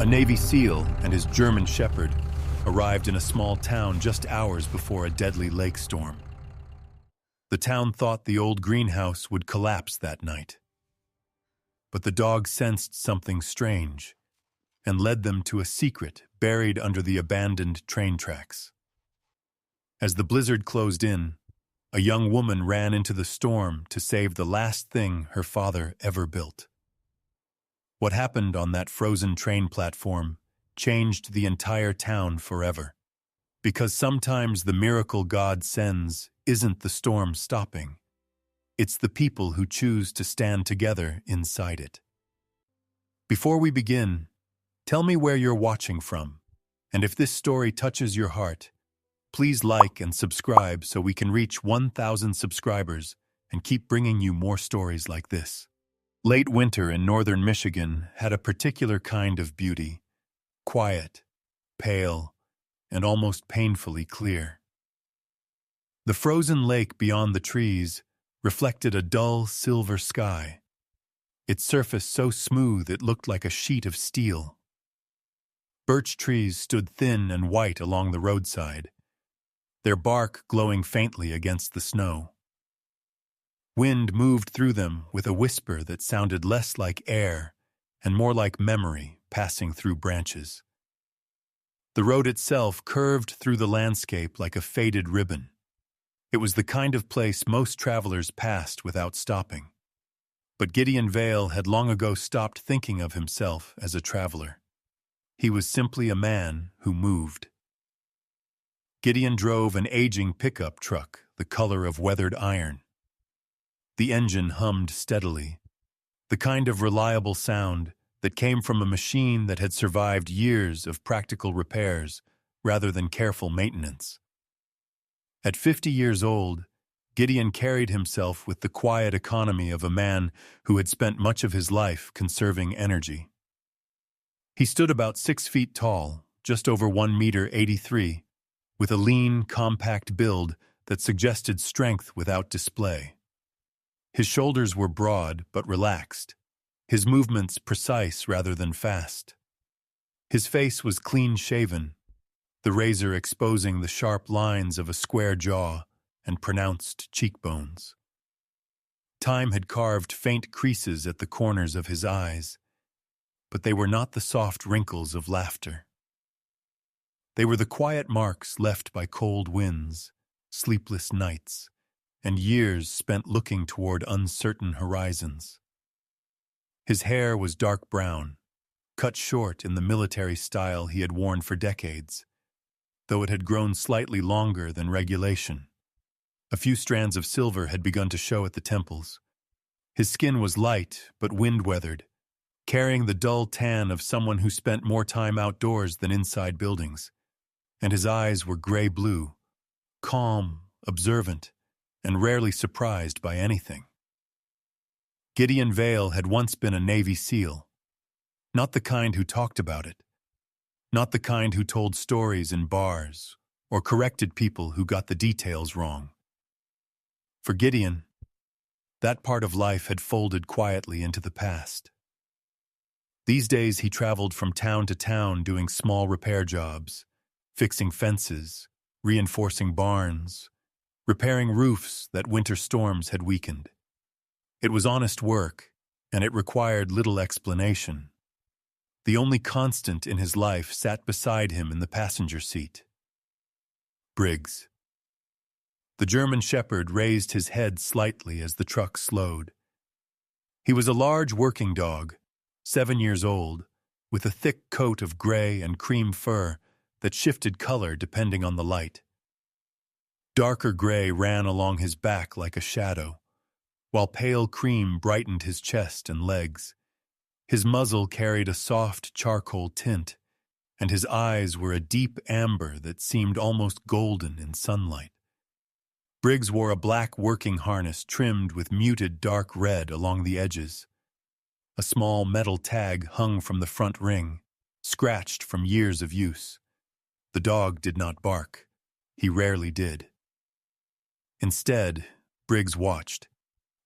A Navy SEAL and his German Shepherd arrived in a small town just hours before a deadly lake storm. The town thought the old greenhouse would collapse that night. But the dog sensed something strange and led them to a secret buried under the abandoned train tracks. As the blizzard closed in, a young woman ran into the storm to save the last thing her father ever built. What happened on that frozen train platform changed the entire town forever. Because sometimes the miracle God sends isn't the storm stopping. It's the people who choose to stand together inside it. Before we begin, tell me where you're watching from, and if this story touches your heart, please like and subscribe so we can reach 1,000 subscribers and keep bringing you more stories like this. Late winter in northern Michigan had a particular kind of beauty, quiet, pale, and almost painfully clear. The frozen lake beyond the trees reflected a dull silver sky, its surface so smooth it looked like a sheet of steel. Birch trees stood thin and white along the roadside, their bark glowing faintly against the snow. Wind moved through them with a whisper that sounded less like air and more like memory passing through branches. The road itself curved through the landscape like a faded ribbon. It was the kind of place most travelers passed without stopping. But Gideon Vale had long ago stopped thinking of himself as a traveler. He was simply a man who moved. Gideon drove an aging pickup truck, the color of weathered iron. The engine hummed steadily, the kind of reliable sound that came from a machine that had survived years of practical repairs rather than careful maintenance. At 50 years old, Gideon carried himself with the quiet economy of a man who had spent much of his life conserving energy. He stood about 6 feet tall, just over 1 meter 83, with a lean, compact build that suggested strength without display. His shoulders were broad but relaxed, his movements precise rather than fast. His face was clean-shaven, the razor exposing the sharp lines of a square jaw and pronounced cheekbones. Time had carved faint creases at the corners of his eyes, but they were not the soft wrinkles of laughter. They were the quiet marks left by cold winds, sleepless nights, and years spent looking toward uncertain horizons. His hair was dark brown, cut short in the military style he had worn for decades, though it had grown slightly longer than regulation. A few strands of silver had begun to show at the temples. His skin was light but wind-weathered, carrying the dull tan of someone who spent more time outdoors than inside buildings, and his eyes were gray-blue, calm, observant, and rarely surprised by anything. Gideon Vale had once been a Navy SEAL, not the kind who talked about it, not the kind who told stories in bars or corrected people who got the details wrong. For Gideon, that part of life had folded quietly into the past. These days he traveled from town to town doing small repair jobs, fixing fences, reinforcing barns, repairing roofs that winter storms had weakened. It was honest work, and it required little explanation. The only constant in his life sat beside him in the passenger seat. Briggs. The German Shepherd raised his head slightly as the truck slowed. He was a large working dog, 7 years old, with a thick coat of gray and cream fur that shifted color depending on the light. Darker gray ran along his back like a shadow, while pale cream brightened his chest and legs. His muzzle carried a soft charcoal tint, and his eyes were a deep amber that seemed almost golden in sunlight. Briggs wore a black working harness trimmed with muted dark red along the edges. A small metal tag hung from the front ring, scratched from years of use. The dog did not bark. He rarely did. Instead, Briggs watched.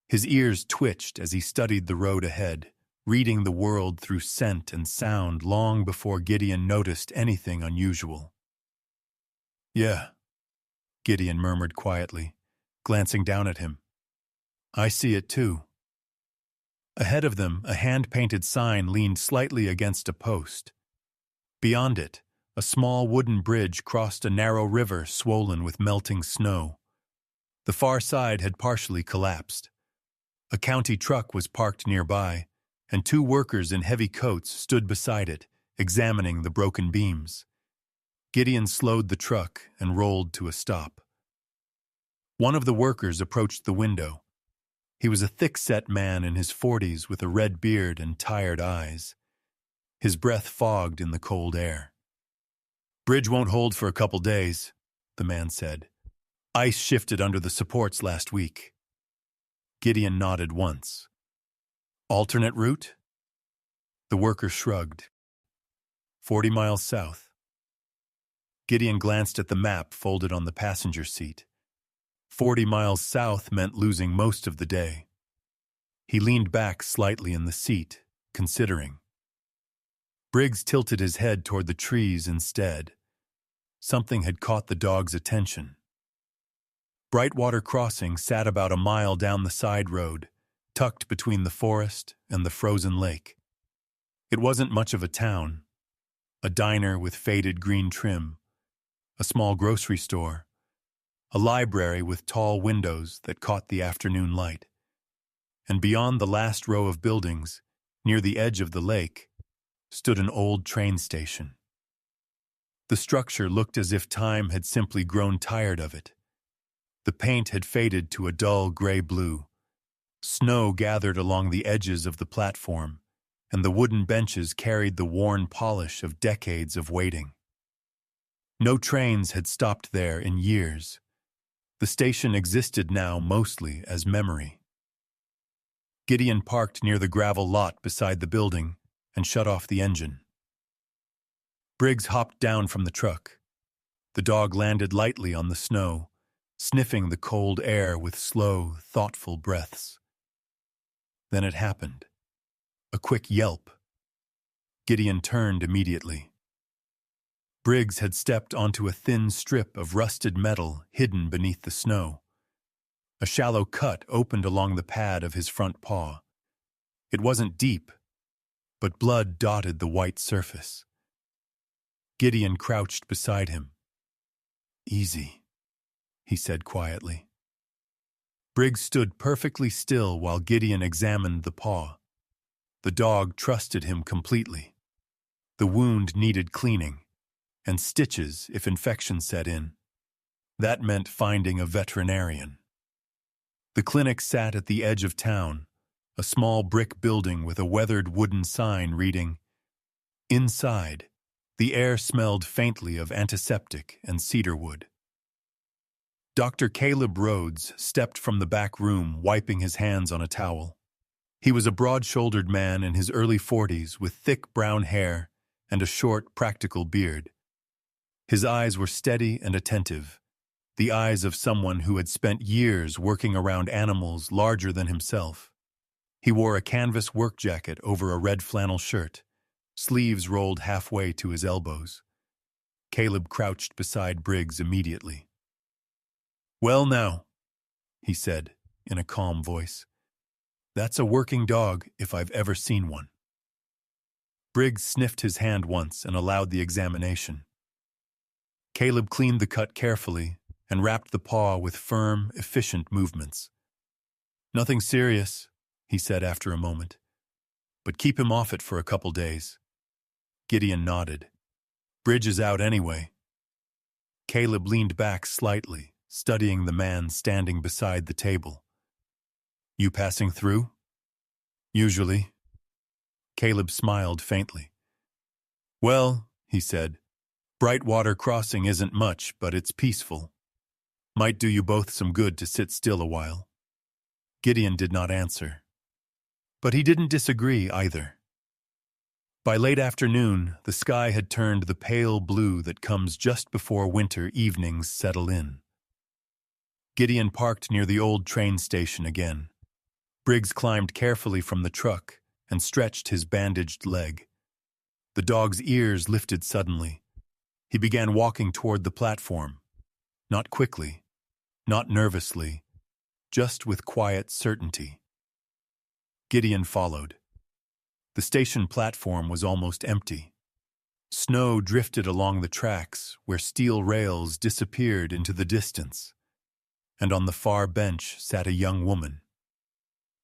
His ears twitched as he studied the road ahead, reading the world through scent and sound long before Gideon noticed anything unusual. "Yeah," Gideon murmured quietly, glancing down at him. "I see it too." Ahead of them, a hand-painted sign leaned slightly against a post. Beyond it, a small wooden bridge crossed a narrow river swollen with melting snow. The far side had partially collapsed. A county truck was parked nearby, and two workers in heavy coats stood beside it, examining the broken beams. Gideon slowed the truck and rolled to a stop. One of the workers approached the window. He was a thick-set man in his 40s with a red beard and tired eyes. His breath fogged in the cold air. "Bridge won't hold for a couple days," the man said. "Ice shifted under the supports last week." Gideon nodded once. "Alternate route?" The worker shrugged. 40 miles south." Gideon glanced at the map folded on the passenger seat. 40 miles south meant losing most of the day. He leaned back slightly in the seat, considering. Briggs tilted his head toward the trees instead. Something had caught the dog's attention. Brightwater Crossing sat about a mile down the side road, tucked between the forest and the frozen lake. It wasn't much of a town. A diner with faded green trim, a small grocery store, a library with tall windows that caught the afternoon light. And beyond the last row of buildings, near the edge of the lake, stood an old train station. The structure looked as if time had simply grown tired of it. The paint had faded to a dull gray-blue. Snow gathered along the edges of the platform, and the wooden benches carried the worn polish of decades of waiting. No trains had stopped there in years. The station existed now mostly as memory. Gideon parked near the gravel lot beside the building and shut off the engine. Briggs hopped down from the truck. The dog landed lightly on the snow, sniffing the cold air with slow, thoughtful breaths. Then it happened. A quick yelp. Gideon turned immediately. Briggs had stepped onto a thin strip of rusted metal hidden beneath the snow. A shallow cut opened along the pad of his front paw. It wasn't deep, but blood dotted the white surface. Gideon crouched beside him. "Easy," he said quietly. Briggs stood perfectly still while Gideon examined the paw. The dog trusted him completely. The wound needed cleaning, and stitches if infection set in. That meant finding a veterinarian. The clinic sat at the edge of town, a small brick building with a weathered wooden sign reading, "Inside, the air smelled faintly of antiseptic and cedarwood." Dr. Caleb Rhodes stepped from the back room, wiping his hands on a towel. He was a broad-shouldered man in his early 40s with thick brown hair and a short, practical beard. His eyes were steady and attentive, the eyes of someone who had spent years working around animals larger than himself. He wore a canvas work jacket over a red flannel shirt, sleeves rolled halfway to his elbows. Caleb crouched beside Briggs immediately. "Well now," he said in a calm voice. "That's a working dog if I've ever seen one." Briggs sniffed his hand once and allowed the examination. Caleb cleaned the cut carefully and wrapped the paw with firm, efficient movements. "Nothing serious," he said after a moment. "But keep him off it for a couple days." Gideon nodded. "Bridge is out anyway." Caleb leaned back slightly, studying the man standing beside the table. "You passing through?" "Usually." Caleb smiled faintly. "Well," he said, "Brightwater Crossing isn't much, but it's peaceful. Might do you both some good to sit still a while." Gideon did not answer. But he didn't disagree either. By late afternoon, the sky had turned the pale blue that comes just before winter evenings settle in. Gideon parked near the old train station again. Briggs climbed carefully from the truck and stretched his bandaged leg. The dog's ears lifted suddenly. He began walking toward the platform. Not quickly, not nervously, just with quiet certainty. Gideon followed. The station platform was almost empty. Snow drifted along the tracks where steel rails disappeared into the distance, and on the far bench sat a young woman.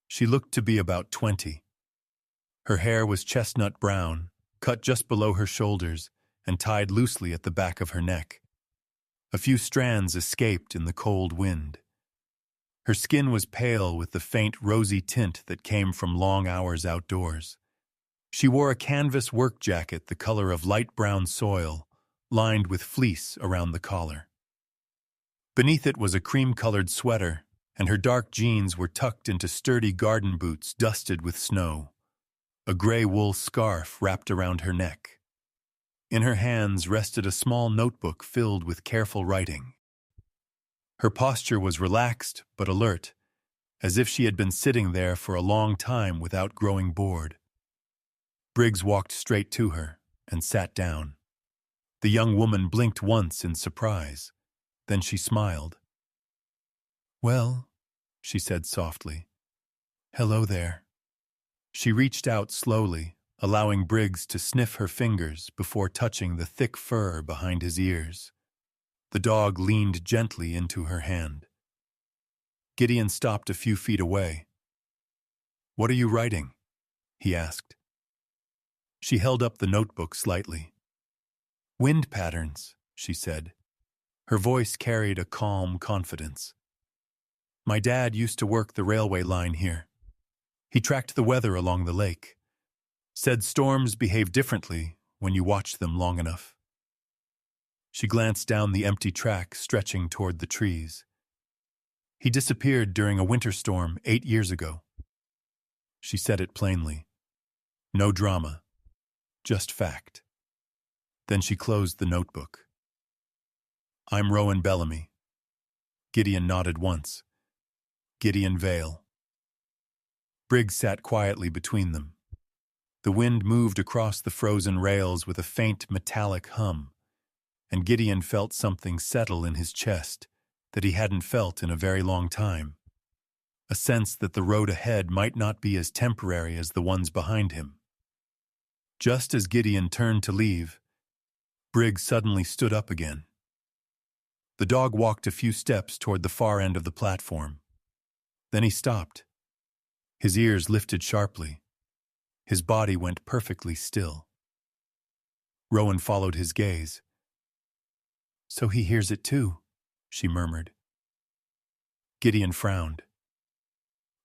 She looked to be about 20. Her hair was chestnut brown, cut just below her shoulders and tied loosely at the back of her neck. A few strands escaped in the cold wind. Her skin was pale with the faint rosy tint that came from long hours outdoors. She wore a canvas work jacket the color of light brown soil, lined with fleece around the collar. Beneath it was a cream-colored sweater, and her dark jeans were tucked into sturdy garden boots dusted with snow. A gray wool scarf wrapped around her neck. In her hands rested a small notebook filled with careful writing. Her posture was relaxed but alert, as if she had been sitting there for a long time without growing bored. Briggs walked straight to her and sat down. The young woman blinked once in surprise. Then she smiled. "Well," she said softly. "Hello there." She reached out slowly, allowing Briggs to sniff her fingers before touching the thick fur behind his ears. The dog leaned gently into her hand. Gideon stopped a few feet away. "What are you writing?" he asked. She held up the notebook slightly. "Wind patterns," she said. Her voice carried a calm confidence. "My dad used to work the railway line here. He tracked the weather along the lake. Said storms behave differently when you watch them long enough." She glanced down the empty track stretching toward the trees. "He disappeared during a winter storm 8 years ago." She said it plainly. No drama, just fact. Then she closed the notebook. "I'm Rowan Bellamy." Gideon nodded once. "Gideon Vale." Briggs sat quietly between them. The wind moved across the frozen rails with a faint metallic hum, and Gideon felt something settle in his chest that he hadn't felt in a very long time. A sense that the road ahead might not be as temporary as the ones behind him. Just as Gideon turned to leave, Briggs suddenly stood up again. The dog walked a few steps toward the far end of the platform. Then he stopped. His ears lifted sharply. His body went perfectly still. Rowan followed his gaze. "So he hears it too," she murmured. Gideon frowned.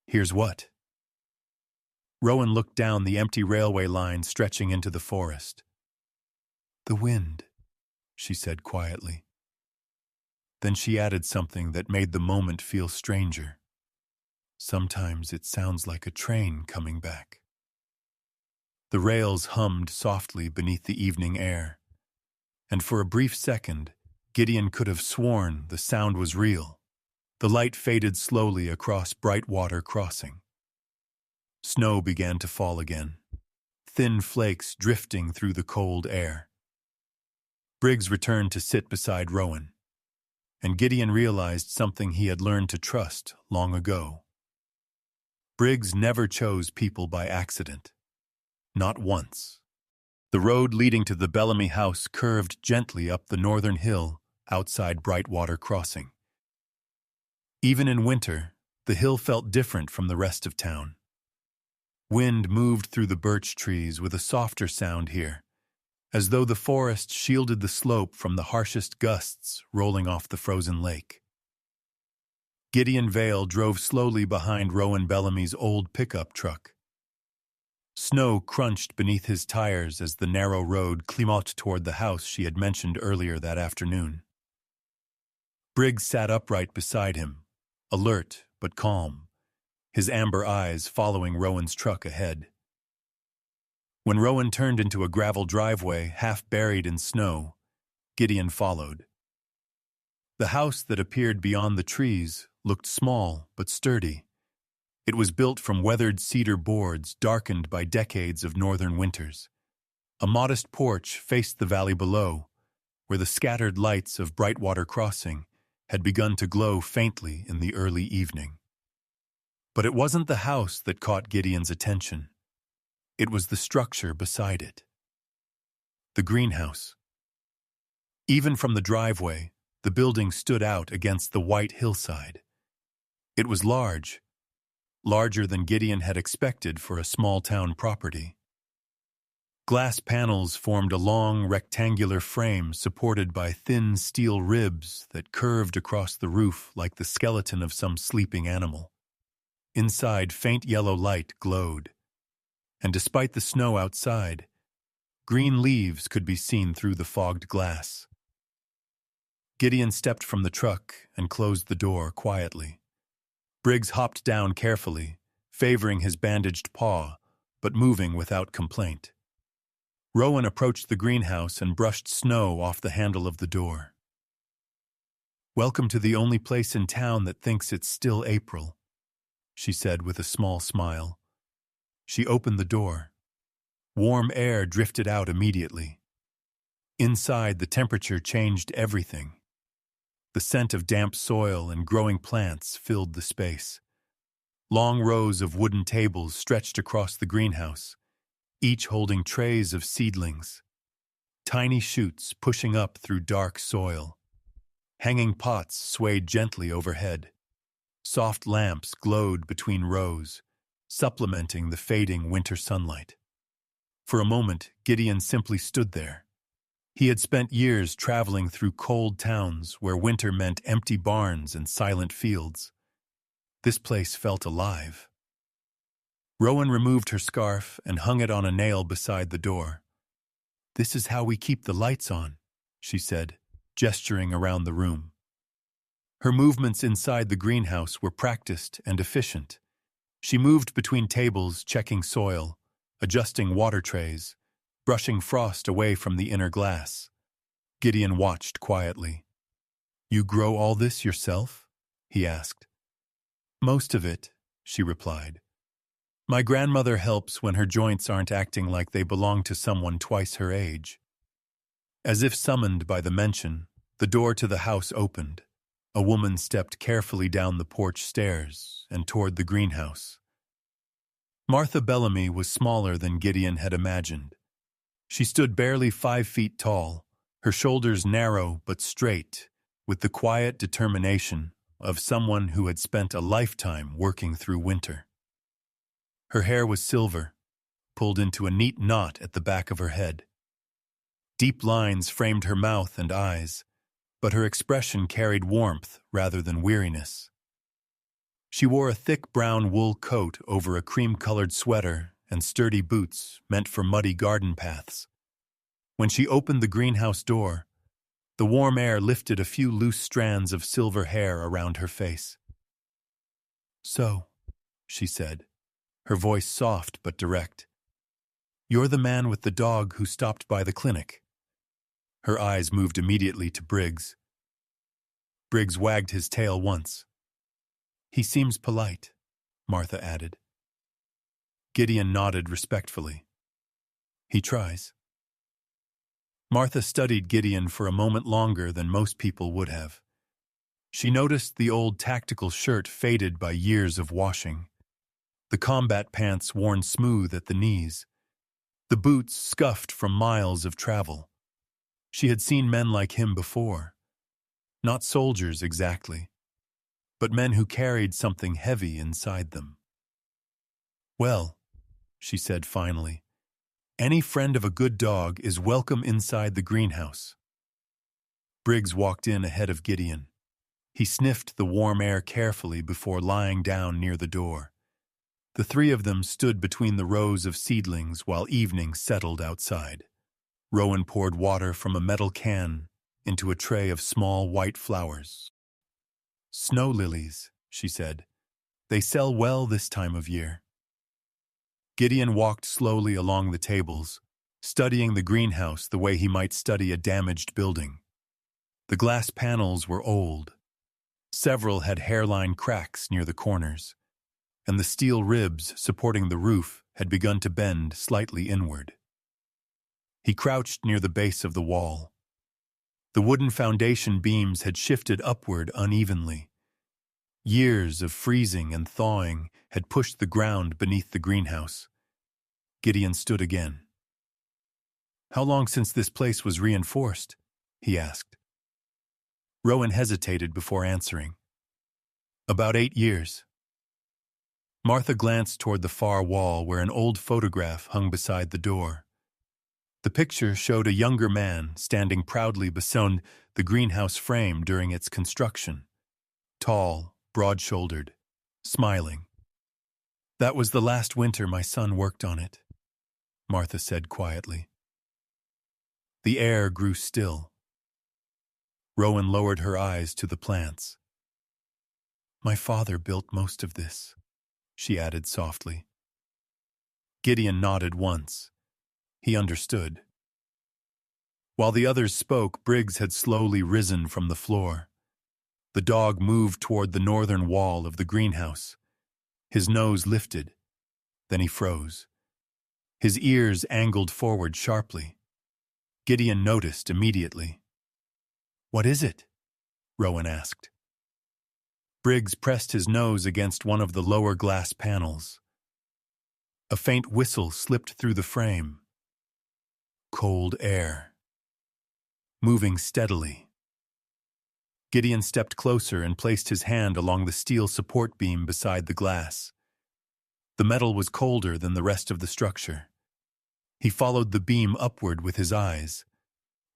"Hears what?" Rowan looked down the empty railway line stretching into the forest. "The wind," she said quietly. Then she added something that made the moment feel stranger. "Sometimes it sounds like a train coming back." The rails hummed softly beneath the evening air, and for a brief second, Gideon could have sworn the sound was real. The light faded slowly across Brightwater Crossing. Snow began to fall again, thin flakes drifting through the cold air. Briggs returned to sit beside Rowan, and Gideon realized something he had learned to trust long ago. Briggs never chose people by accident. Not once. The road leading to the Bellamy house curved gently up the northern hill outside Brightwater Crossing. Even in winter, the hill felt different from the rest of town. Wind moved through the birch trees with a softer sound here, as though the forest shielded the slope from the harshest gusts rolling off the frozen lake. Gideon Vale drove slowly behind Rowan Bellamy's old pickup truck. Snow crunched beneath his tires as the narrow road climbed toward the house she had mentioned earlier that afternoon. Briggs sat upright beside him, alert but calm, his amber eyes following Rowan's truck ahead. When Rowan turned into a gravel driveway half buried in snow, Gideon followed. The house that appeared beyond the trees looked small but sturdy, It was built from weathered cedar boards darkened by decades of northern winters. A modest porch faced the valley below, where the scattered lights of Brightwater Crossing had begun to glow faintly in the early evening. But it wasn't the house that caught Gideon's attention. It was the structure beside it. The greenhouse. Even from the driveway, the building stood out against the white hillside. It was large, larger than Gideon had expected for a small-town property. Glass panels formed a long, rectangular frame supported by thin steel ribs that curved across the roof like the skeleton of some sleeping animal. Inside, faint yellow light glowed, and despite the snow outside, green leaves could be seen through the fogged glass. Gideon stepped from the truck and closed the door quietly. Briggs hopped down carefully, favoring his bandaged paw, but moving without complaint. Rowan approached the greenhouse and brushed snow off the handle of the door. "Welcome to the only place in town that thinks it's still April," she said with a small smile. She opened the door. Warm air drifted out immediately. Inside, the temperature changed everything. The scent of damp soil and growing plants filled the space. Long rows of wooden tables stretched across the greenhouse, each holding trays of seedlings, tiny shoots pushing up through dark soil. Hanging pots swayed gently overhead. Soft lamps glowed between rows, supplementing the fading winter sunlight. For a moment, Gideon simply stood there. He had spent years traveling through cold towns where winter meant empty barns and silent fields. This place felt alive. Rowan removed her scarf and hung it on a nail beside the door. "This is how we keep the lights on," she said, gesturing around the room. Her movements inside the greenhouse were practiced and efficient. She moved between tables, checking soil, adjusting water trays, brushing frost away from the inner glass. Gideon watched quietly. "You grow all this yourself?" he asked. "Most of it," she replied. "My grandmother helps when her joints aren't acting like they belong to someone twice her age." As if summoned by the mention, the door to the house opened. A woman stepped carefully down the porch stairs and toward the greenhouse. Martha Bellamy was smaller than Gideon had imagined. She stood barely 5 feet tall, her shoulders narrow but straight, with the quiet determination of someone who had spent a lifetime working through winter. Her hair was silver, pulled into a neat knot at the back of her head. Deep lines framed her mouth and eyes, but her expression carried warmth rather than weariness. She wore a thick brown wool coat over a cream-colored sweater and sturdy boots meant for muddy garden paths. When she opened the greenhouse door, the warm air lifted a few loose strands of silver hair around her face. "So," she said, her voice soft but direct, "you're the man with the dog who stopped by the clinic." Her eyes moved immediately to Briggs. Briggs wagged his tail once. "He seems polite," Martha added. Gideon nodded respectfully. "He tries." Martha studied Gideon for a moment longer than most people would have. She noticed the old tactical shirt faded by years of washing, the combat pants worn smooth at the knees, the boots scuffed from miles of travel. She had seen men like him before. Not soldiers exactly, but men who carried something heavy inside them. "Well," she said finally, "any friend of a good dog is welcome inside the greenhouse." Briggs walked in ahead of Gideon. He sniffed the warm air carefully before lying down near the door. The three of them stood between the rows of seedlings while evening settled outside. Rowan poured water from a metal can into a tray of small white flowers. "Snow lilies," she said. "They sell well this time of year." Gideon walked slowly along the tables, studying the greenhouse the way he might study a damaged building. The glass panels were old. Several had hairline cracks near the corners. and the steel ribs supporting the roof had begun to bend slightly inward. He crouched near the base of the wall. The wooden foundation beams had shifted upward unevenly. Years of freezing and thawing had pushed the ground beneath the greenhouse. Gideon stood again. "How long since this place was reinforced?" he asked. Rowan hesitated before answering. "About 8 years." Martha glanced toward the far wall where an old photograph hung beside the door. The picture showed a younger man standing proudly beside the greenhouse frame during its construction. Tall, broad-shouldered, smiling. "That was the last winter my son worked on it," Martha said quietly. The air grew still. Rowan lowered her eyes to the plants. "My father built most of this," she added softly. Gideon nodded once. He understood. While the others spoke, Briggs had slowly risen from the floor. The dog moved toward the northern wall of the greenhouse. His nose lifted. Then he froze. His ears angled forward sharply. Gideon noticed immediately. "What is it?" Rowan asked. Briggs pressed his nose against one of the lower glass panels. A faint whistle slipped through the frame. Cold air. Moving steadily. Gideon stepped closer and placed his hand along the steel support beam beside the glass. The metal was colder than the rest of the structure. He followed the beam upward with his eyes.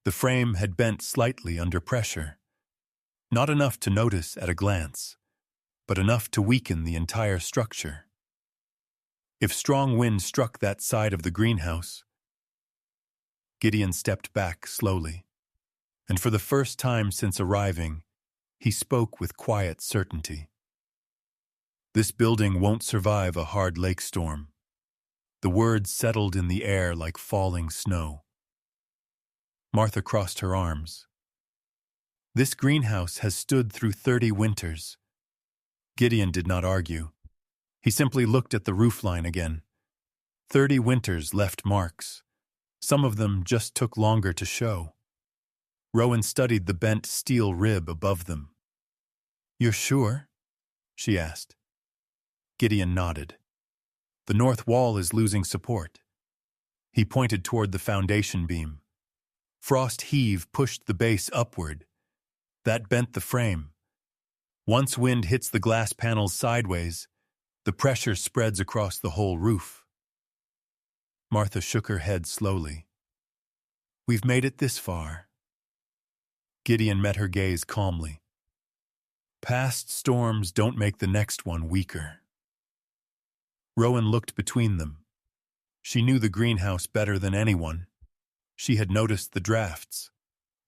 The frame had bent slightly under pressure. Not enough to notice at a glance, but enough to weaken the entire structure. If strong wind struck that side of the greenhouse, Gideon stepped back slowly, and for the first time since arriving, he spoke with quiet certainty. "This building won't survive a hard lake storm." The words settled in the air like falling snow. Martha crossed her arms. "This greenhouse has stood through 30 winters." Gideon did not argue. He simply looked at the roofline again. 30 winters left marks. Some of them just took longer to show. Rowan studied the bent steel rib above them. "You're sure?" she asked. Gideon nodded. "The north wall is losing support." He pointed toward the foundation beam. Frost heave pushed the base upward. That bent the frame. Once wind hits the glass panels sideways, the pressure spreads across the whole roof. Martha shook her head slowly. "We've made it this far." Gideon met her gaze calmly. "Past storms don't make the next one weaker." Rowan looked between them. She knew the greenhouse better than anyone. She had noticed the drafts,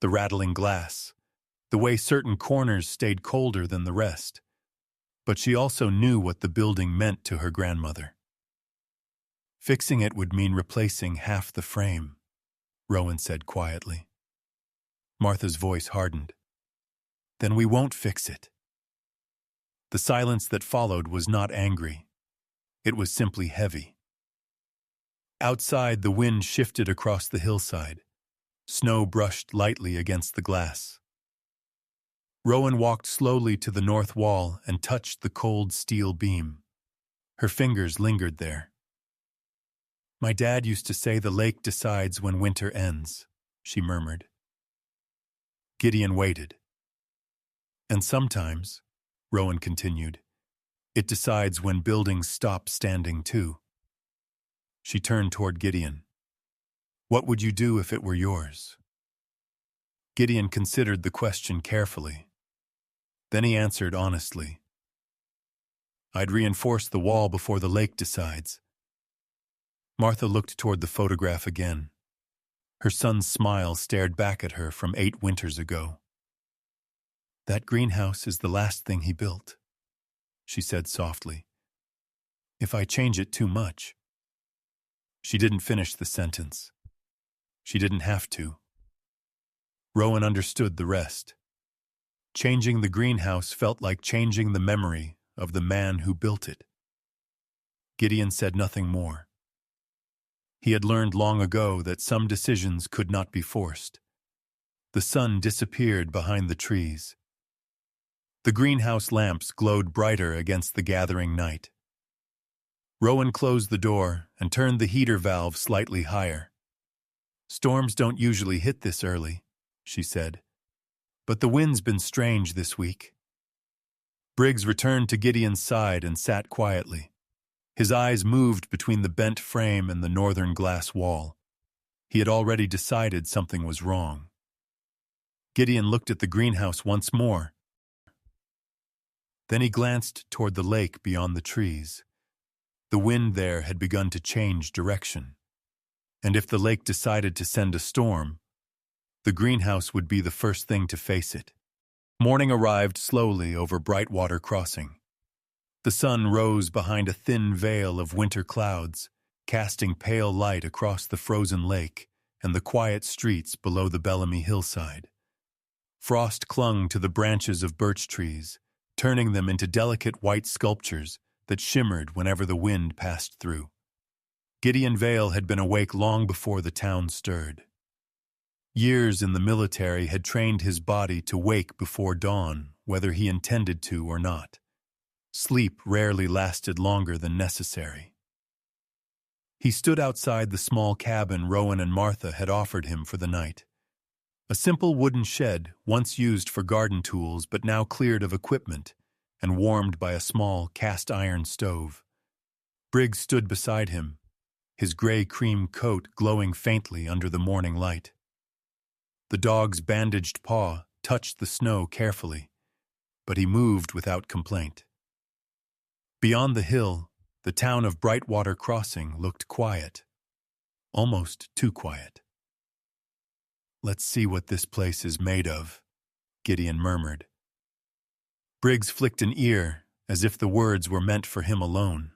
the rattling glass, the way certain corners stayed colder than the rest. But she also knew what the building meant to her grandmother. "Fixing it would mean replacing half the frame," Rowan said quietly. Martha's voice hardened. "Then we won't fix it." The silence that followed was not angry. It was simply heavy. Outside, the wind shifted across the hillside. Snow brushed lightly against the glass. Rowan walked slowly to the north wall and touched the cold steel beam. Her fingers lingered there. "My dad used to say the lake decides when winter ends," she murmured. Gideon waited. "And sometimes," Rowan continued, "it decides when buildings stop standing too." She turned toward Gideon. "What would you do if it were yours?" Gideon considered the question carefully. Then he answered honestly. "I'd reinforce the wall before the lake decides." Martha looked toward the photograph again. Her son's smile stared back at her from 8 winters ago. "That greenhouse is the last thing he built," she said softly. "If I change it too much—" She didn't finish the sentence. She didn't have to. Rowan understood the rest. Changing the greenhouse felt like changing the memory of the man who built it. Gideon said nothing more. He had learned long ago that some decisions could not be forced. The sun disappeared behind the trees. The greenhouse lamps glowed brighter against the gathering night. Rowan closed the door and turned the heater valve slightly higher. "Storms don't usually hit this early," she said, "but the wind's been strange this week." Briggs returned to Gideon's side and sat quietly. His eyes moved between the bent frame and the northern glass wall. He had already decided something was wrong. Gideon looked at the greenhouse once more. Then he glanced toward the lake beyond the trees. The wind there had begun to change direction, and if the lake decided to send a storm, the greenhouse would be the first thing to face it. Morning arrived slowly over Brightwater Crossing. The sun rose behind a thin veil of winter clouds, casting pale light across the frozen lake and the quiet streets below the Bellamy hillside. Frost clung to the branches of birch trees, turning them into delicate white sculptures that shimmered whenever the wind passed through. Gideon Vale had been awake long before the town stirred. Years in the military had trained his body to wake before dawn, whether he intended to or not. Sleep rarely lasted longer than necessary. He stood outside the small cabin Rowan and Martha had offered him for the night. A simple wooden shed, once used for garden tools but now cleared of equipment and warmed by a small cast-iron stove. Briggs stood beside him, his gray cream coat glowing faintly under the morning light. The dog's bandaged paw touched the snow carefully, but he moved without complaint. Beyond the hill, the town of Brightwater Crossing looked quiet, almost too quiet. "Let's see what this place is made of," Gideon murmured. Briggs flicked an ear, as if the words were meant for him alone.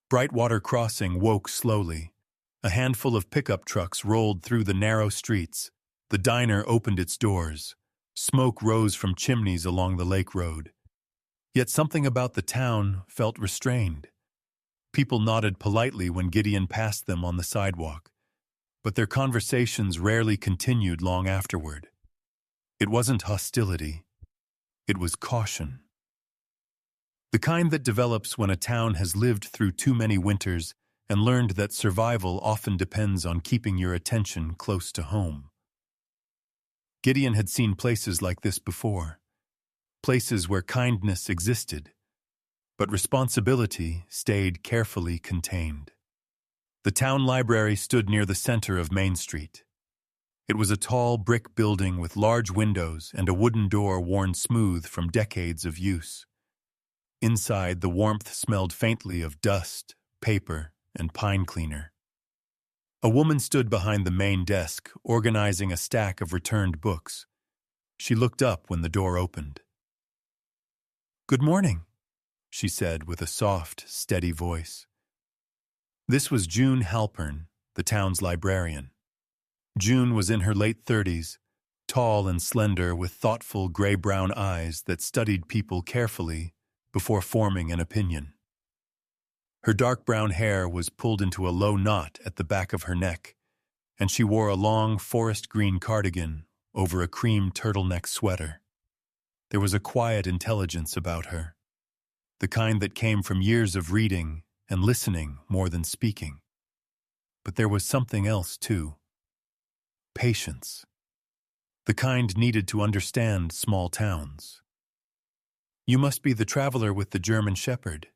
Brightwater Crossing woke slowly. A handful of pickup trucks rolled through the narrow streets. The diner opened its doors. Smoke rose from chimneys along the lake road. Yet something about the town felt restrained. People nodded politely when Gideon passed them on the sidewalk, but their conversations rarely continued long afterward. It wasn't hostility. It was caution. The kind that develops when a town has lived through too many winters and learned that survival often depends on keeping your attention close to home. Gideon had seen places like this before, places where kindness existed, but responsibility stayed carefully contained. The town library stood near the center of Main Street. It was a tall brick building with large windows and a wooden door worn smooth from decades of use. Inside, the warmth smelled faintly of dust, paper, and pine cleaner. A woman stood behind the main desk, organizing a stack of returned books. She looked up when the door opened. "Good morning," she said with a soft, steady voice. This was June Halpern, the town's librarian. June was in her late 30s, tall and slender with thoughtful gray-brown eyes that studied people carefully before forming an opinion. Her dark brown hair was pulled into a low knot at the back of her neck, and she wore a long forest green cardigan over a cream turtleneck sweater. There was a quiet intelligence about her, the kind that came from years of reading and listening more than speaking. But there was something else, too. Patience. The kind needed to understand small towns. "You must be the traveler with the German Shepherd,"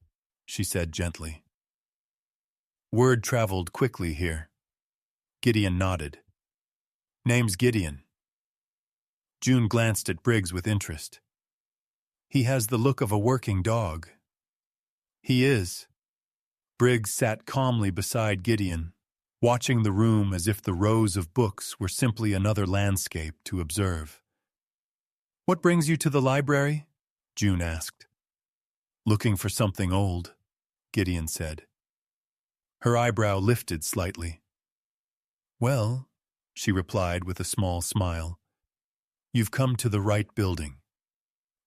she said gently. Word traveled quickly here. Gideon nodded. "Name's Gideon." June glanced at Briggs with interest. "He has the look of a working dog." "He is." Briggs sat calmly beside Gideon, watching the room as if the rows of books were simply another landscape to observe. "What brings you to the library?" June asked. "Looking for something old," Gideon said. Her eyebrow lifted slightly. "Well," she replied with a small smile, "you've come to the right building."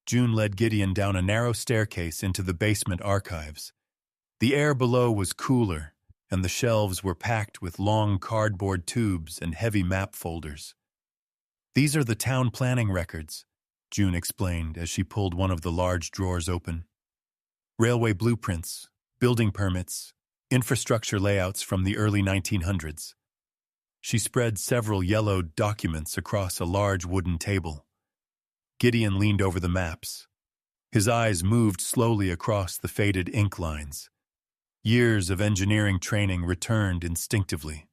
June led Gideon down a narrow staircase into the basement archives. The air below was cooler, and the shelves were packed with long cardboard tubes and heavy map folders. "These are the town planning records," June explained as she pulled one of the large drawers open. "Railway blueprints, building permits, infrastructure layouts from the early 1900s. She spread several yellowed documents across a large wooden table. Gideon leaned over the maps. His eyes moved slowly across the faded ink lines. Years of engineering training returned instinctively.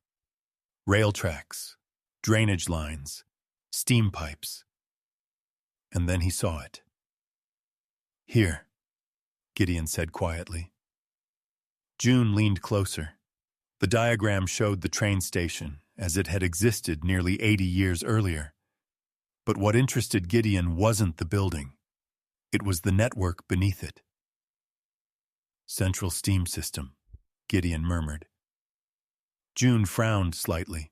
Rail tracks, drainage lines, steam pipes. And then he saw it. "Here," Gideon said quietly. June leaned closer. The diagram showed the train station as it had existed nearly 80 years earlier. But what interested Gideon wasn't the building. It was the network beneath it. "Central steam system," Gideon murmured. June frowned slightly.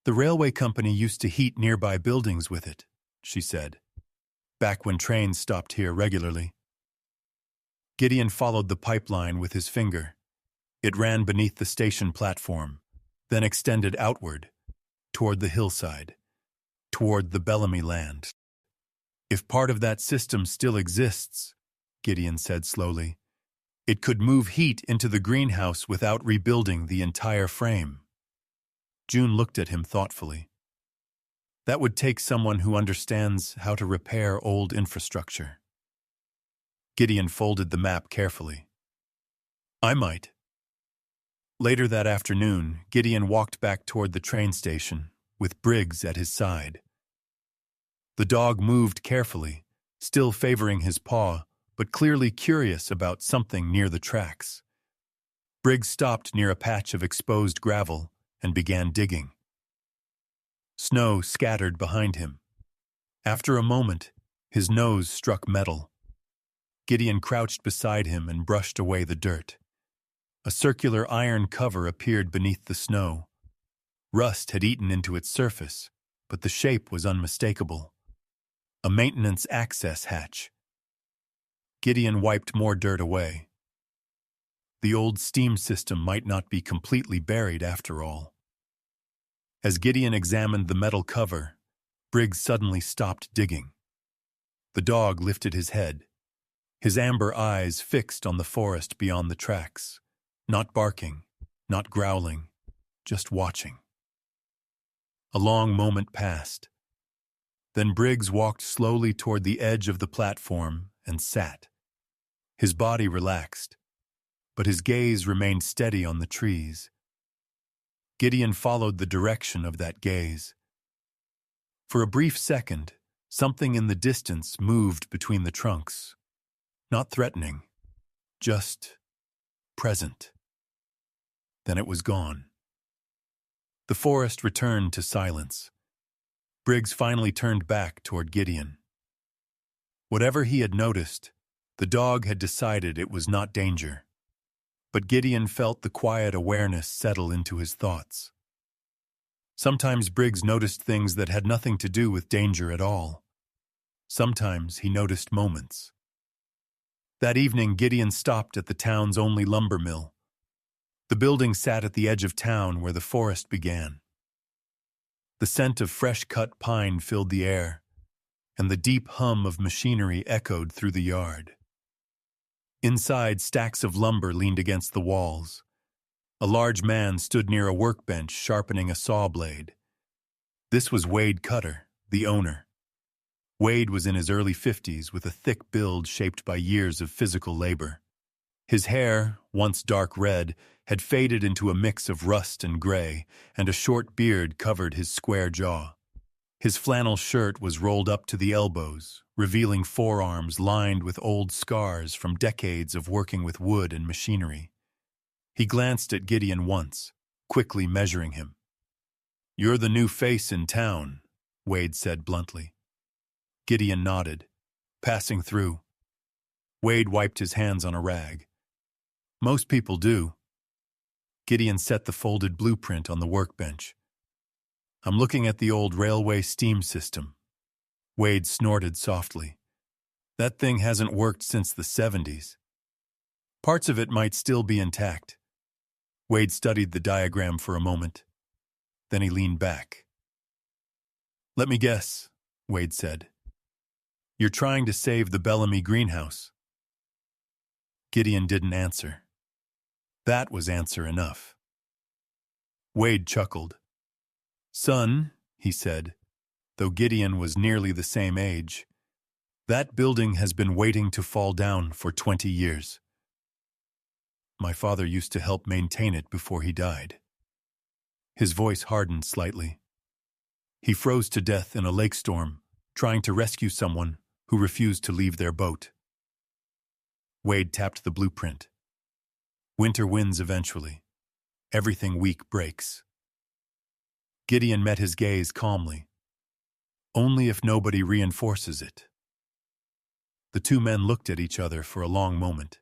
"The railway company used to heat nearby buildings with it," she said, "back when trains stopped here regularly." Gideon followed the pipeline with his finger. It ran beneath the station platform, then extended outward, toward the hillside, toward the Bellamy land. "If part of that system still exists," Gideon said slowly, "it could move heat into the greenhouse without rebuilding the entire frame." June looked at him thoughtfully. "That would take someone who understands how to repair old infrastructure." Gideon folded the map carefully. "I might." Later that afternoon, Gideon walked back toward the train station, with Briggs at his side. The dog moved carefully, still favoring his paw, but clearly curious about something near the tracks. Briggs stopped near a patch of exposed gravel and began digging. Snow scattered behind him. After a moment, his nose struck metal. Gideon crouched beside him and brushed away the dirt. A circular iron cover appeared beneath the snow. Rust had eaten into its surface, but the shape was unmistakable. A maintenance access hatch. Gideon wiped more dirt away. The old steam system might not be completely buried after all. As Gideon examined the metal cover, Briggs suddenly stopped digging. The dog lifted his head, his amber eyes fixed on the forest beyond the tracks, not barking, not growling, just watching. A long moment passed. Then Briggs walked slowly toward the edge of the platform and sat. His body relaxed, but his gaze remained steady on the trees. Gideon followed the direction of that gaze. For a brief second, something in the distance moved between the trunks. Not threatening, just present. Then it was gone. The forest returned to silence. Briggs finally turned back toward Gideon. Whatever he had noticed, the dog had decided it was not danger. But Gideon felt the quiet awareness settle into his thoughts. Sometimes Briggs noticed things that had nothing to do with danger at all. Sometimes he noticed moments. That evening, Gideon stopped at the town's only lumber mill. The building sat at the edge of town where the forest began. The scent of fresh-cut pine filled the air, and the deep hum of machinery echoed through the yard. Inside, stacks of lumber leaned against the walls. A large man stood near a workbench sharpening a saw blade. This was Wade Cutter, the owner. Wade was in his early 50s with a thick build shaped by years of physical labor. His hair, once dark red, had faded into a mix of rust and gray, and a short beard covered his square jaw. His flannel shirt was rolled up to the elbows, revealing forearms lined with old scars from decades of working with wood and machinery. He glanced at Gideon once, quickly measuring him. "You're the new face in town," Wade said bluntly. Gideon nodded, passing through. Wade wiped his hands on a rag. "Most people do." Gideon set the folded blueprint on the workbench. "I'm looking at the old railway steam system." Wade snorted softly. "That thing hasn't worked since the 70s. Parts of it might still be intact. Wade studied the diagram for a moment. Then he leaned back. "Let me guess," Wade said. "You're trying to save the Bellamy greenhouse." Gideon didn't answer. That was answer enough. Wade chuckled. "Son," he said, though Gideon was nearly the same age, "that building has been waiting to fall down for 20 years. My father used to help maintain it before he died." His voice hardened slightly. "He froze to death in a lake storm, trying to rescue someone who refused to leave their boat." Wade tapped the blueprint. "Winter wins eventually. Everything weak breaks." Gideon met his gaze calmly. "Only if nobody reinforces it." The two men looked at each other for a long moment.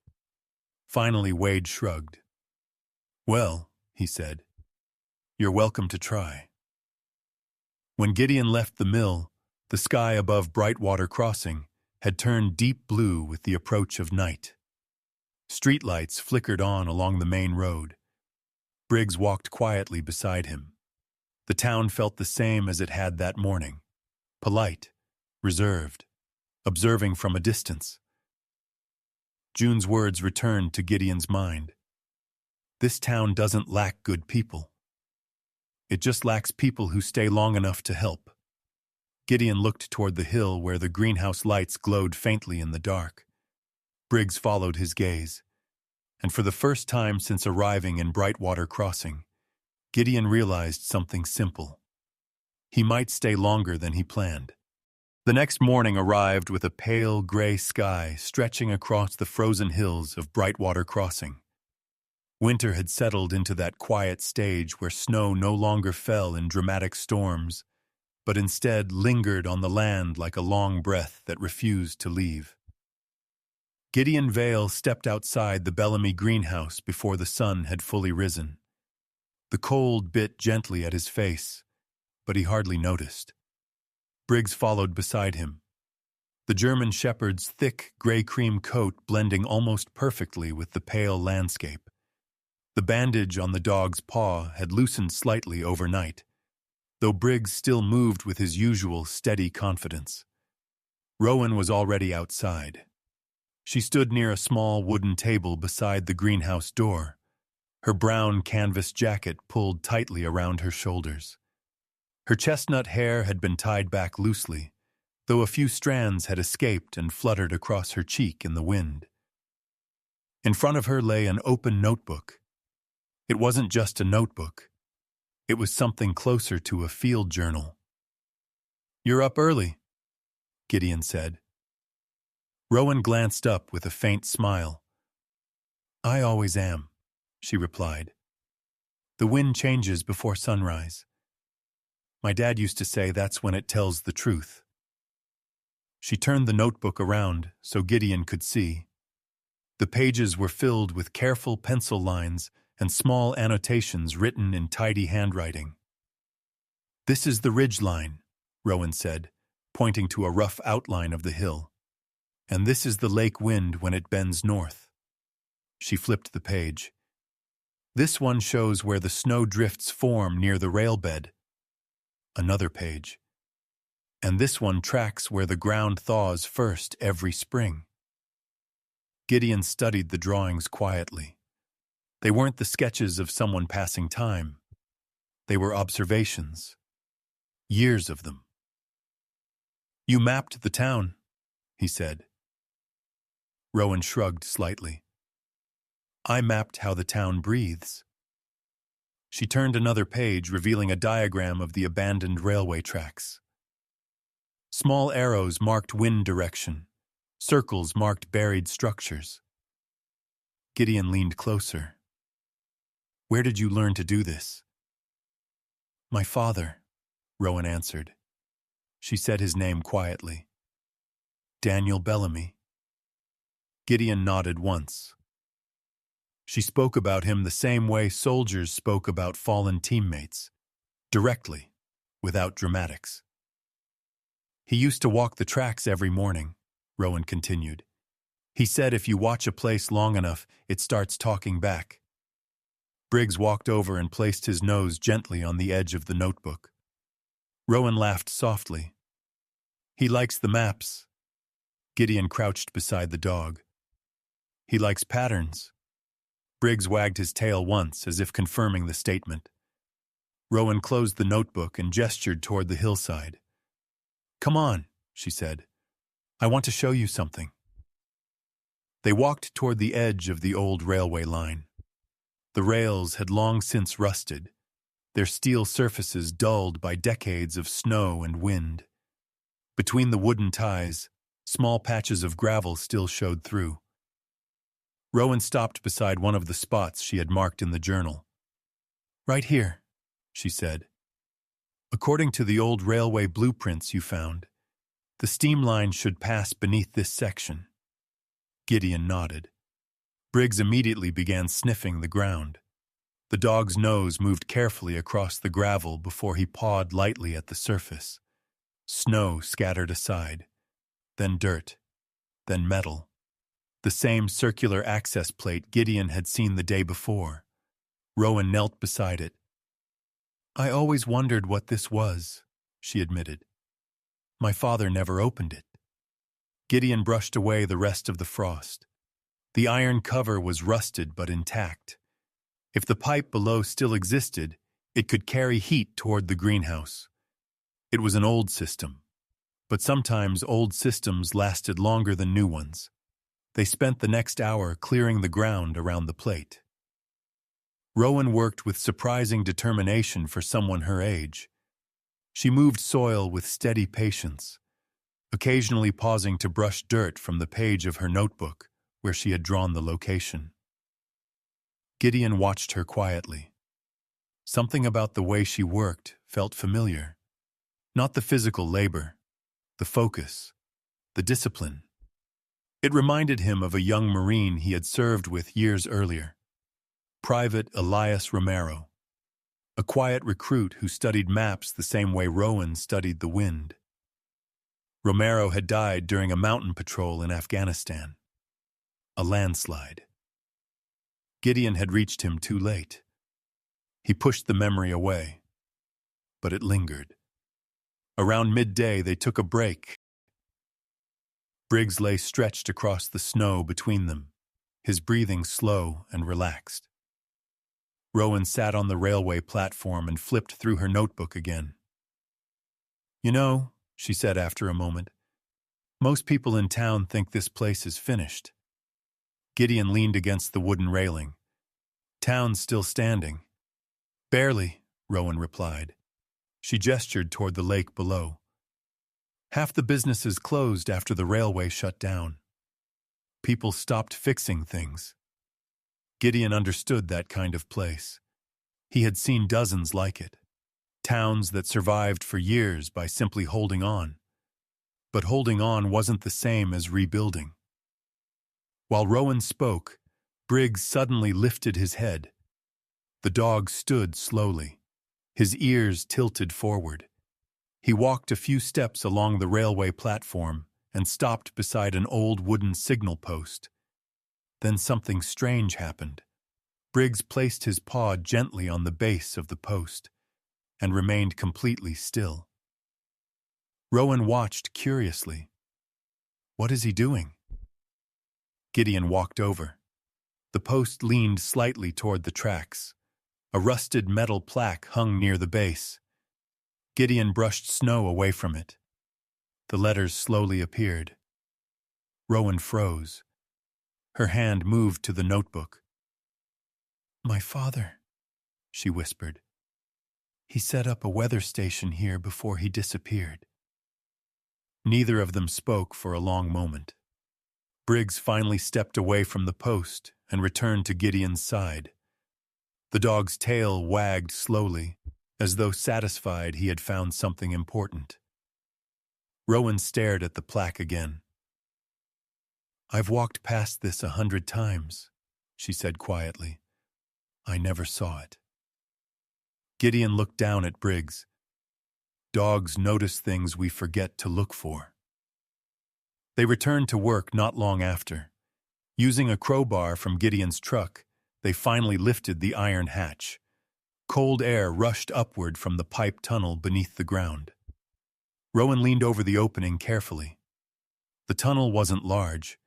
Finally, Wade shrugged. "Well," he said, "you're welcome to try." When Gideon left the mill, the sky above Brightwater Crossing had turned deep blue with the approach of night. Streetlights flickered on along the main road. Briggs walked quietly beside him. The town felt the same as it had that morning, polite, reserved, observing from a distance. June's words returned to Gideon's mind. This town doesn't lack good people. It just lacks people who stay long enough to help. Gideon looked toward the hill where the greenhouse lights glowed faintly in the dark. Briggs followed his gaze, and for the first time since arriving in Brightwater Crossing, Gideon realized something simple. He might stay longer than he planned. The next morning arrived with a pale gray sky stretching across the frozen hills of Brightwater Crossing. Winter had settled into that quiet stage where snow no longer fell in dramatic storms, but instead lingered on the land like a long breath that refused to leave. Gideon Vale stepped outside the Bellamy greenhouse before the sun had fully risen. The cold bit gently at his face, but he hardly noticed. Briggs followed beside him, the German shepherd's thick gray-cream coat blending almost perfectly with the pale landscape. The bandage on the dog's paw had loosened slightly overnight, though Briggs still moved with his usual steady confidence. Rowan was already outside. She stood near a small wooden table beside the greenhouse door, her brown canvas jacket pulled tightly around her shoulders. Her chestnut hair had been tied back loosely, though a few strands had escaped and fluttered across her cheek in the wind. In front of her lay an open notebook. It wasn't just a notebook. It was something closer to a field journal. "You're up early," Gideon said. Rowan glanced up with a faint smile. "I always am," she replied. "The wind changes before sunrise. My dad used to say that's when it tells the truth." She turned the notebook around so Gideon could see. The pages were filled with careful pencil lines and small annotations written in tidy handwriting. "This is the ridge line," Rowan said, pointing to a rough outline of the hill. "And this is the lake wind when it bends north." She flipped the page. "This one shows where the snow drifts form near the railbed." Another page. "And this one tracks where the ground thaws first every spring." Gideon studied the drawings quietly. They weren't the sketches of someone passing time. They were observations. Years of them. "You mapped the town," he said. Rowan shrugged slightly. "I mapped how the town breathes." She turned another page, revealing a diagram of the abandoned railway tracks. Small arrows marked wind direction. Circles marked buried structures. Gideon leaned closer. "Where did you learn to do this?" "My father," Rowan answered. She said his name quietly. "Daniel Bellamy." Gideon nodded once. She spoke about him the same way soldiers spoke about fallen teammates, directly, without dramatics. "He used to walk the tracks every morning," Rowan continued. He said if you watch a place long enough, it starts talking back. Briggs walked over and placed his nose gently on the edge of the notebook. Rowan laughed softly. He likes the maps. Gideon crouched beside the dog. He likes patterns. Briggs wagged his tail once, as if confirming the statement. Rowan closed the notebook and gestured toward the hillside. Come on, she said. I want to show you something. They walked toward the edge of the old railway line. The rails had long since rusted, their steel surfaces dulled by decades of snow and wind. Between the wooden ties, small patches of gravel still showed through. Rowan stopped beside one of the spots she had marked in the journal. Right here, she said. According to the old railway blueprints you found, the steam line should pass beneath this section. Gideon nodded. Briggs immediately began sniffing the ground. The dog's nose moved carefully across the gravel before he pawed lightly at the surface. Snow scattered aside, then dirt, then metal. The same circular access plate Gideon had seen the day before. Rowan knelt beside it. I always wondered what this was, she admitted. My father never opened it. Gideon brushed away the rest of the frost. The iron cover was rusted but intact. If the pipe below still existed, it could carry heat toward the greenhouse. It was an old system, but sometimes old systems lasted longer than new ones. They spent the next hour clearing the ground around the plate. Rowan worked with surprising determination for someone her age. She moved soil with steady patience, occasionally pausing to brush dirt from the page of her notebook where she had drawn the location. Gideon watched her quietly. Something about the way she worked felt familiar. Not the physical labor, the focus, the discipline. It reminded him of a young Marine he had served with years earlier, Private Elias Romero, a quiet recruit who studied maps the same way Rowan studied the wind. Romero had died during a mountain patrol in Afghanistan. A landslide. Gideon had reached him too late. He pushed the memory away, but it lingered. Around midday, they took a break. Briggs lay stretched across the snow between them, his breathing slow and relaxed. Rowan sat on the railway platform and flipped through her notebook again. You know, she said after a moment, most people in town think this place is finished. Gideon leaned against the wooden railing. Town's still standing. Barely, Rowan replied. She gestured toward the lake below. Half the businesses closed after the railway shut down. People stopped fixing things. Gideon understood that kind of place. He had seen dozens like it. Towns that survived for years by simply holding on. But holding on wasn't the same as rebuilding. While Rowan spoke, Briggs suddenly lifted his head. The dog stood slowly, his ears tilted forward. He walked a few steps along the railway platform and stopped beside an old wooden signal post. Then something strange happened. Briggs placed his paw gently on the base of the post and remained completely still. Rowan watched curiously. What is he doing? Gideon walked over. The post leaned slightly toward the tracks. A rusted metal plaque hung near the base. Gideon brushed snow away from it. The letters slowly appeared. Rowan froze. Her hand moved to the notebook. My father, she whispered. He set up a weather station here before he disappeared. Neither of them spoke for a long moment. Briggs finally stepped away from the post and returned to Gideon's side. The dog's tail wagged slowly, as though satisfied he had found something important. Rowan stared at the plaque again. I've walked past this 100 times, she said quietly. I never saw it. Gideon looked down at Briggs. Dogs notice things we forget to look for. They returned to work not long after. Using a crowbar from Gideon's truck, they finally lifted the iron hatch. Cold air rushed upward from the pipe tunnel beneath the ground. Rowan leaned over the opening carefully. The tunnel wasn't large,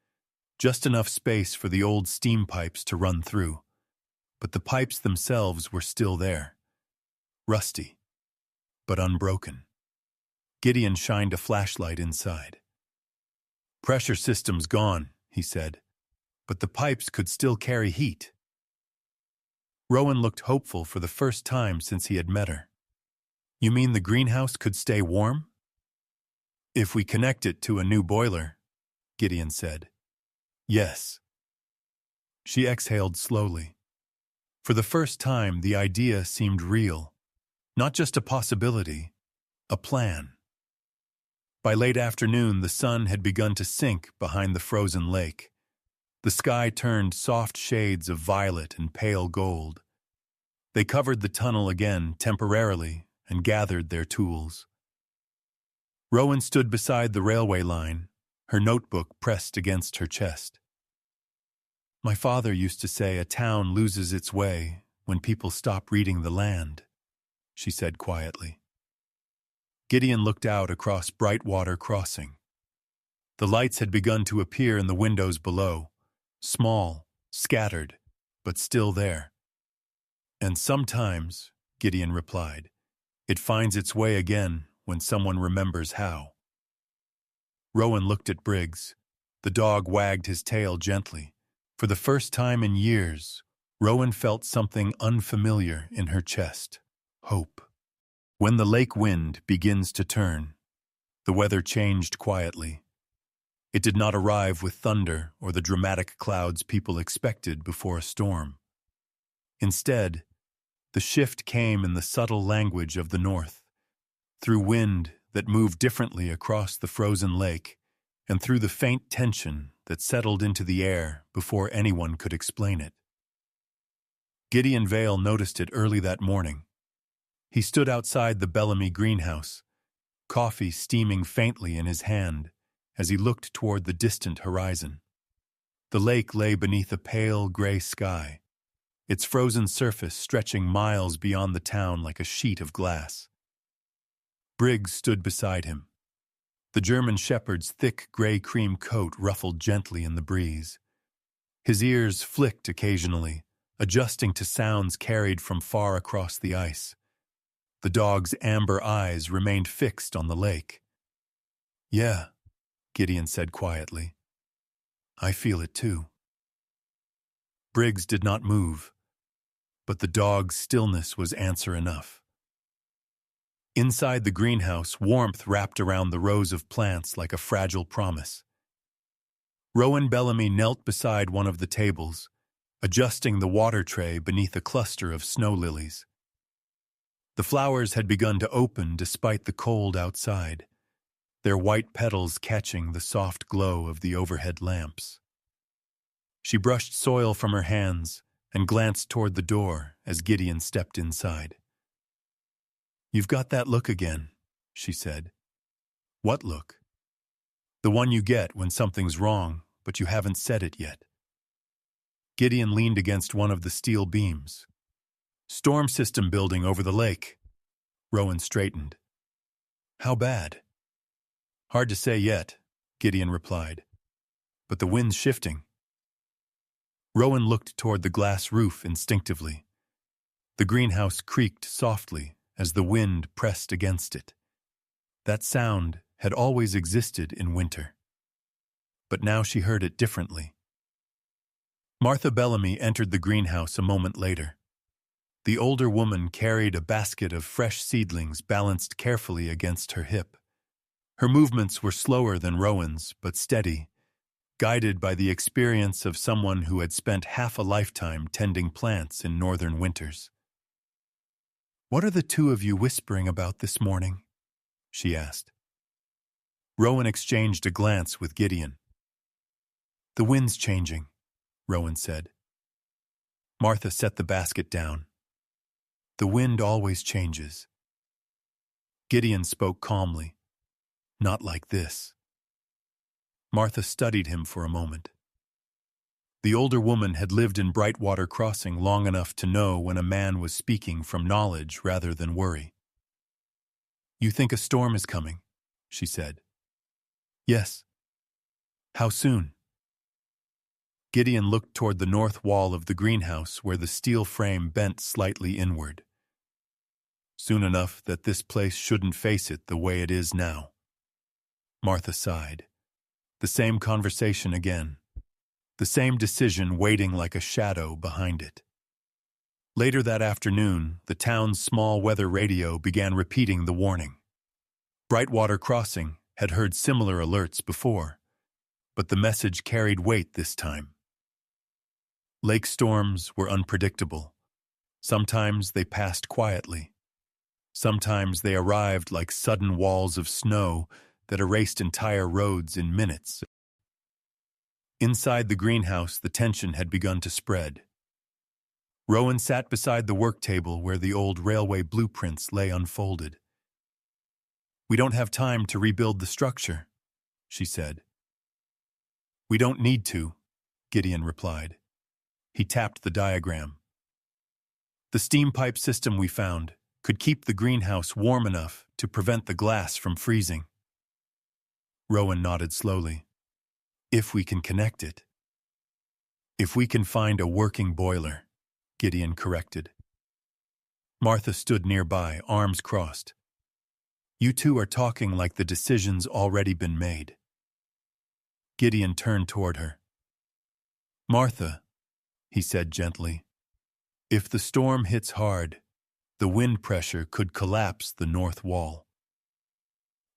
just enough space for the old steam pipes to run through. But the pipes themselves were still there. Rusty, but unbroken. Gideon shined a flashlight inside. "Pressure system's gone," he said, "but the pipes could still carry heat." Rowan looked hopeful for the first time since he had met her. "You mean the greenhouse could stay warm?" "If we connect it to a new boiler," Gideon said. "Yes." She exhaled slowly. For the first time, the idea seemed real. Not just a possibility, a plan. By late afternoon, the sun had begun to sink behind the frozen lake. The sky turned soft shades of violet and pale gold. They covered the tunnel again temporarily and gathered their tools. Rowan stood beside the railway line, her notebook pressed against her chest. "My father used to say a town loses its way when people stop reading the land," she said quietly. Gideon looked out across Brightwater Crossing. The lights had begun to appear in the windows below, small, scattered, but still there. "And sometimes," Gideon replied, "it finds its way again when someone remembers how." Rowan looked at Briggs. The dog wagged his tail gently. For the first time in years, Rowan felt something unfamiliar in her chest. Hope. When the lake wind begins to turn, the weather changed quietly. It did not arrive with thunder or the dramatic clouds people expected before a storm. Instead, the shift came in the subtle language of the north, through wind that moved differently across the frozen lake, and through the faint tension that settled into the air before anyone could explain it. Gideon Vale noticed it early that morning. He stood outside the Bellamy greenhouse, coffee steaming faintly in his hand as he looked toward the distant horizon. The lake lay beneath a pale gray sky, its frozen surface stretching miles beyond the town like a sheet of glass. Briggs stood beside him. The German shepherd's thick gray cream coat ruffled gently in the breeze. His ears flicked occasionally, adjusting to sounds carried from far across the ice. The dog's amber eyes remained fixed on the lake. "Yeah," Gideon said quietly. "I feel it too." Briggs did not move, but the dog's stillness was answer enough. Inside the greenhouse, warmth wrapped around the rows of plants like a fragile promise. Rowan Bellamy knelt beside one of the tables, adjusting the water tray beneath a cluster of snow lilies. The flowers had begun to open despite the cold outside, their white petals catching the soft glow of the overhead lamps. She brushed soil from her hands and glanced toward the door as Gideon stepped inside. "You've got that look again," she said. "What look?" "The one you get when something's wrong, but you haven't said it yet." Gideon leaned against one of the steel beams. "Storm system building over the lake." Rowan straightened. "How bad?" "Hard to say yet," Gideon replied. "But the wind's shifting." Rowan looked toward the glass roof instinctively. The greenhouse creaked softly as the wind pressed against it. That sound had always existed in winter. But now she heard it differently. Martha Bellamy entered the greenhouse a moment later. The older woman carried a basket of fresh seedlings balanced carefully against her hip. Her movements were slower than Rowan's, but steady, guided by the experience of someone who had spent half a lifetime tending plants in northern winters. "What are the two of you whispering about this morning?" she asked. Rowan exchanged a glance with Gideon. "The wind's changing," Rowan said. Martha set the basket down. "The wind always changes." Gideon spoke calmly. "Not like this." Martha studied him for a moment. The older woman had lived in Brightwater Crossing long enough to know when a man was speaking from knowledge rather than worry. "You think a storm is coming?" she said. "Yes." "How soon?" Gideon looked toward the north wall of the greenhouse where the steel frame bent slightly inward. "Soon enough that this place shouldn't face it the way it is now." Martha sighed. The same conversation again. The same decision waiting like a shadow behind it. Later that afternoon, the town's small weather radio began repeating the warning. Brightwater Crossing had heard similar alerts before, but the message carried weight this time. Lake storms were unpredictable. Sometimes they passed quietly. Sometimes they arrived like sudden walls of snow that erased entire roads in minutes. Inside the greenhouse, the tension had begun to spread. Rowan sat beside the work table where the old railway blueprints lay unfolded. "We don't have time to rebuild the structure," she said. "We don't need to," Gideon replied. He tapped the diagram. "The steam pipe system we found could keep the greenhouse warm enough to prevent the glass from freezing." Rowan nodded slowly. "If we can connect it." "If we can find a working boiler," Gideon corrected. Martha stood nearby, arms crossed. "You two are talking like the decision's already been made." Gideon turned toward her. "Martha," he said gently, "if the storm hits hard, the wind pressure could collapse the north wall."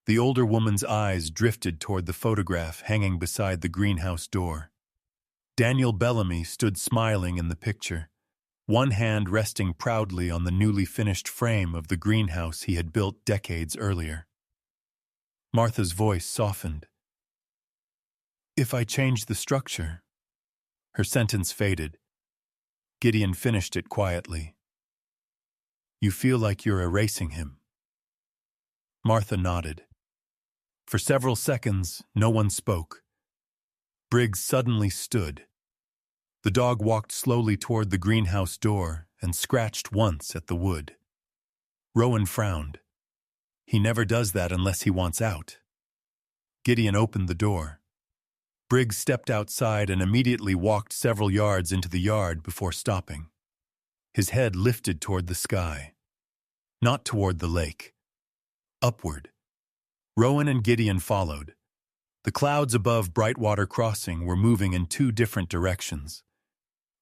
The older woman's eyes drifted toward the photograph hanging beside the greenhouse door. Daniel Bellamy stood smiling in the picture, one hand resting proudly on the newly finished frame of the greenhouse he had built decades earlier. Martha's voice softened. "If I change the structure..." Her sentence faded. Gideon finished it quietly. "You feel like you're erasing him." Martha nodded. For several seconds, no one spoke. Briggs suddenly stood. The dog walked slowly toward the greenhouse door and scratched once at the wood. Rowan frowned. He never does that unless he wants out. Gideon opened the door. Briggs stepped outside and immediately walked several yards into the yard before stopping. His head lifted toward the sky. Not toward the lake. Upward. Rowan and Gideon followed. The clouds above Brightwater Crossing were moving in two different directions.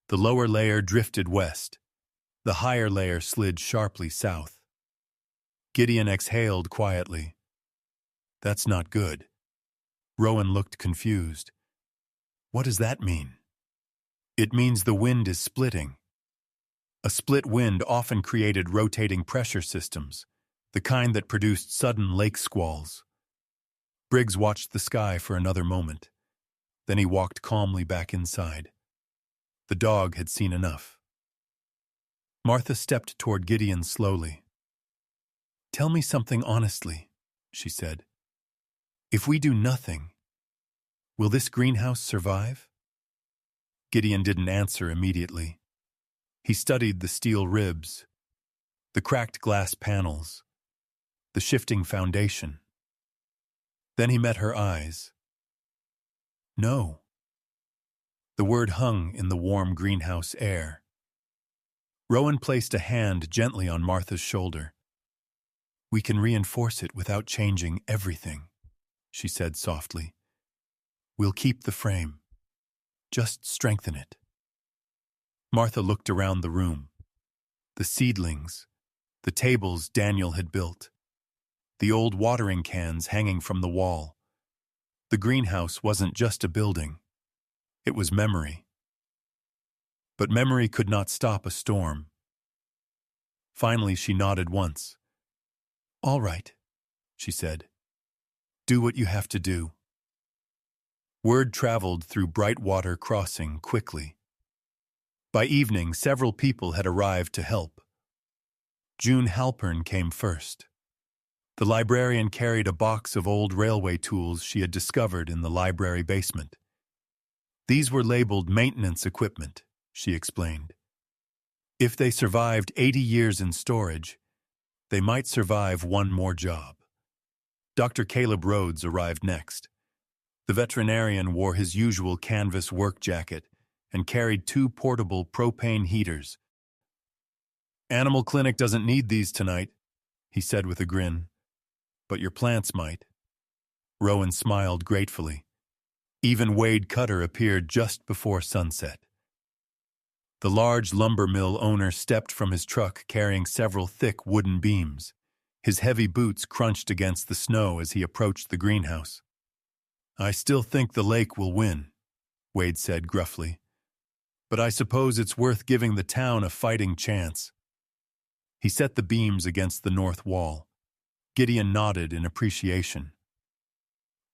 The lower layer drifted west. The higher layer slid sharply south. Gideon exhaled quietly. "That's not good." Rowan looked confused. "What does that mean?" "It means the wind is splitting." A split wind often created rotating pressure systems, the kind that produced sudden lake squalls. Briggs watched the sky for another moment. Then he walked calmly back inside. The dog had seen enough. Martha stepped toward Gideon slowly. "Tell me something honestly," she said. "If we do nothing, will this greenhouse survive?" Gideon didn't answer immediately. He studied the steel ribs, the cracked glass panels, the shifting foundation. Then he met her eyes. "No." The word hung in the warm greenhouse air. Rowan placed a hand gently on Martha's shoulder. "We can reinforce it without changing everything," she said softly. "We'll keep the frame. Just strengthen it." Martha looked around the room. The seedlings, the tables Daniel had built, the old watering cans hanging from the wall. The greenhouse wasn't just a building. It was memory. But memory could not stop a storm. Finally, she nodded once. "All right," she said. "Do what you have to do." Word traveled through Brightwater Crossing quickly. By evening, several people had arrived to help. June Halpern came first. The librarian carried a box of old railway tools she had discovered in the library basement. These were labeled maintenance equipment, she explained. If they survived 80 years in storage, they might survive one more job. Dr. Caleb Rhodes arrived next. The veterinarian wore his usual canvas work jacket and carried 2 portable propane heaters. "Animal clinic doesn't need these tonight," he said with a grin. "But your plants might." Rowan smiled gratefully. Even Wade Cutter appeared just before sunset. The large lumber mill owner stepped from his truck carrying several thick wooden beams. His heavy boots crunched against the snow as he approached the greenhouse. "I still think the lake will win," Wade said gruffly. "But I suppose it's worth giving the town a fighting chance." He set the beams against the north wall. Gideon nodded in appreciation.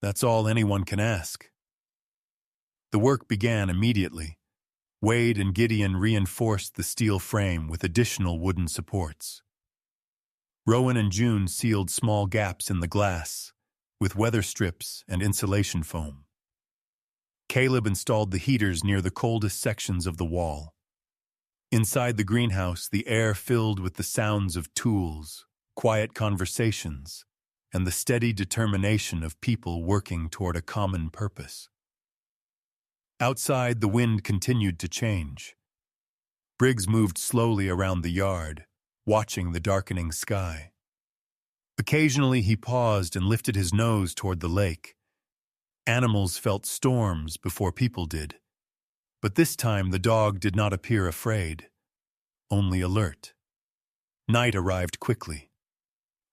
"That's all anyone can ask." The work began immediately. Wade and Gideon reinforced the steel frame with additional wooden supports. Rowan and June sealed small gaps in the glass with weather strips and insulation foam. Caleb installed the heaters near the coldest sections of the wall. Inside the greenhouse, the air filled with the sounds of tools, quiet conversations, and the steady determination of people working toward a common purpose. Outside, the wind continued to change. Briggs moved slowly around the yard, watching the darkening sky. Occasionally, he paused and lifted his nose toward the lake. Animals felt storms before people did. But this time the dog did not appear afraid, only alert. Night arrived quickly.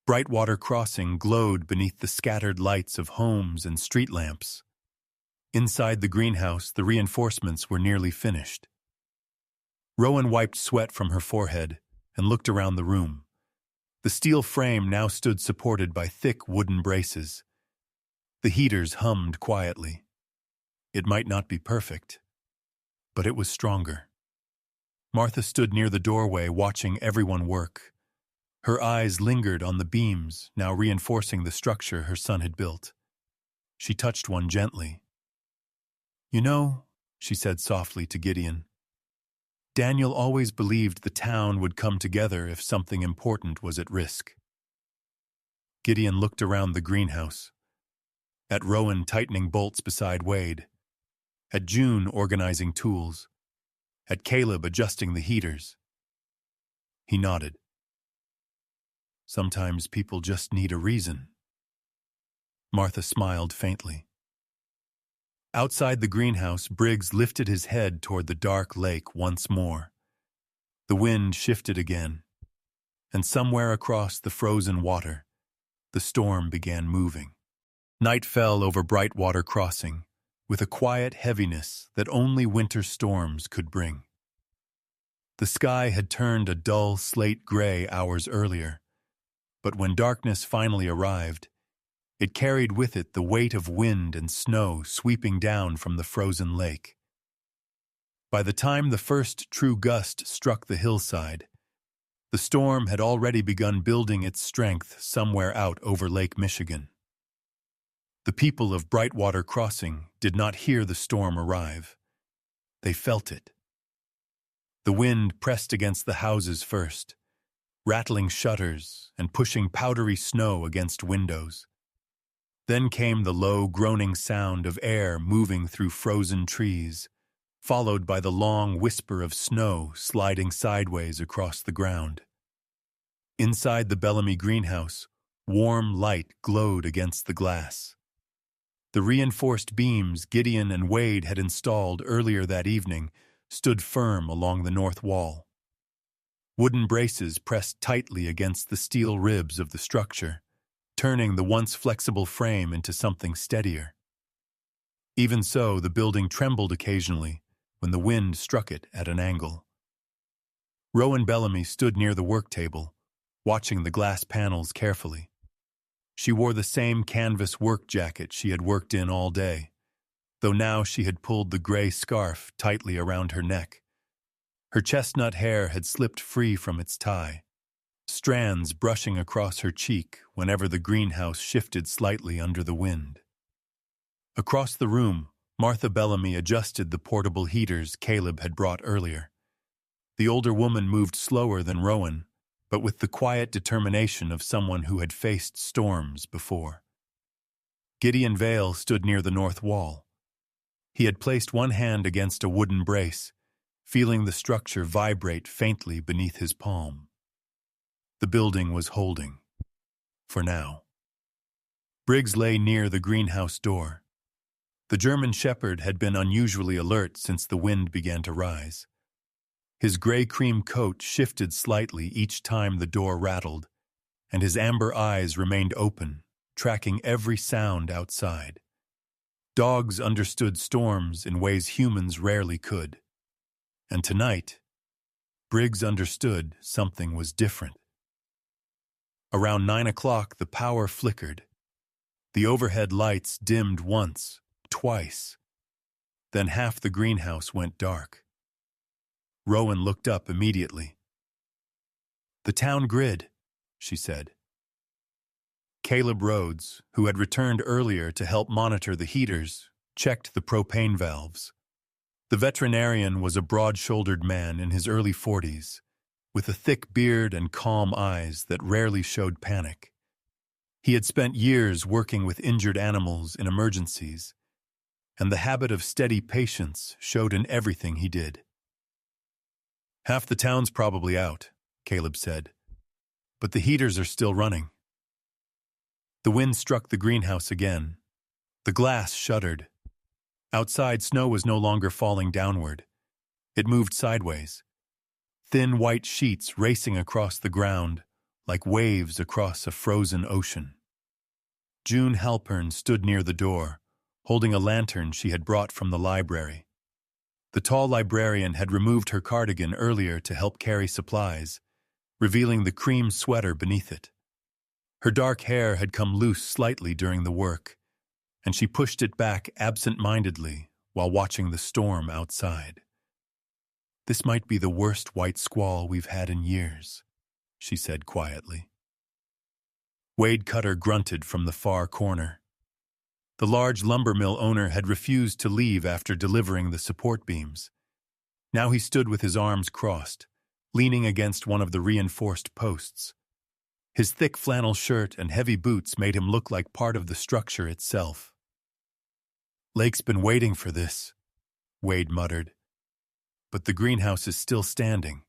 Brightwater Crossing glowed beneath the scattered lights of homes and street lamps. Inside the greenhouse, the reinforcements were nearly finished. Rowan wiped sweat from her forehead and looked around the room. The steel frame now stood supported by thick wooden braces. The heaters hummed quietly. It might not be perfect, but it was stronger. Martha stood near the doorway watching everyone work. Her eyes lingered on the beams, now reinforcing the structure her son had built. She touched one gently. "You know," she said softly to Gideon, "Daniel always believed the town would come together if something important was at risk." Gideon looked around the greenhouse, at Rowan tightening bolts beside Wade, at June organizing tools, at Caleb adjusting the heaters. He nodded. "Sometimes people just need a reason." Martha smiled faintly. Outside the greenhouse, Briggs lifted his head toward the dark lake once more. The wind shifted again, and somewhere across the frozen water, the storm began moving. Night fell over Brightwater Crossing, with a quiet heaviness that only winter storms could bring. The sky had turned a dull slate gray hours earlier, but when darkness finally arrived, it carried with it the weight of wind and snow sweeping down from the frozen lake. By the time the first true gust struck the hillside, the storm had already begun building its strength somewhere out over Lake Michigan. The people of Brightwater Crossing did not hear the storm arrive. They felt it. The wind pressed against the houses first, rattling shutters and pushing powdery snow against windows. Then came the low, groaning sound of air moving through frozen trees, followed by the long whisper of snow sliding sideways across the ground. Inside the Bellamy greenhouse, warm light glowed against the glass. The reinforced beams Gideon and Wade had installed earlier that evening stood firm along the north wall. Wooden braces pressed tightly against the steel ribs of the structure, turning the once flexible frame into something steadier. Even so, the building trembled occasionally when the wind struck it at an angle. Rowan Bellamy stood near the work table, watching the glass panels carefully. She wore the same canvas work jacket she had worked in all day, though now she had pulled the gray scarf tightly around her neck. Her chestnut hair had slipped free from its tie, strands brushing across her cheek whenever the greenhouse shifted slightly under the wind. Across the room, Martha Bellamy adjusted the portable heaters Caleb had brought earlier. The older woman moved slower than Rowan, but with the quiet determination of someone who had faced storms before. Gideon Vale stood near the north wall. He had placed one hand against a wooden brace, feeling the structure vibrate faintly beneath his palm. The building was holding. For now. Briggs lay near the greenhouse door. The German Shepherd had been unusually alert since the wind began to rise. His gray-cream coat shifted slightly each time the door rattled, and his amber eyes remained open, tracking every sound outside. Dogs understood storms in ways humans rarely could. And tonight, Briggs understood something was different. Around 9 o'clock, the power flickered. The overhead lights dimmed once, twice. Then half the greenhouse went dark. Rowan looked up immediately. "The town grid," she said. Caleb Rhodes, who had returned earlier to help monitor the heaters, checked the propane valves. The veterinarian was a broad-shouldered man in his early 40s, with a thick beard and calm eyes that rarely showed panic. He had spent years working with injured animals in emergencies, and the habit of steady patience showed in everything he did. "Half the town's probably out," Caleb said, "but the heaters are still running." The wind struck the greenhouse again. The glass shuddered. Outside, snow was no longer falling downward. It moved sideways. Thin white sheets racing across the ground, like waves across a frozen ocean. June Halpern stood near the door, holding a lantern she had brought from the library. The tall librarian had removed her cardigan earlier to help carry supplies, revealing the cream sweater beneath it. Her dark hair had come loose slightly during the work, and she pushed it back absent-mindedly while watching the storm outside. "This might be the worst white squall we've had in years," she said quietly. Wade Cutter grunted from the far corner. The large lumber mill owner had refused to leave after delivering the support beams. Now he stood with his arms crossed, leaning against one of the reinforced posts. His thick flannel shirt and heavy boots made him look like part of the structure itself. "Lake's been waiting for this," Wade muttered. "But the greenhouse is still standing."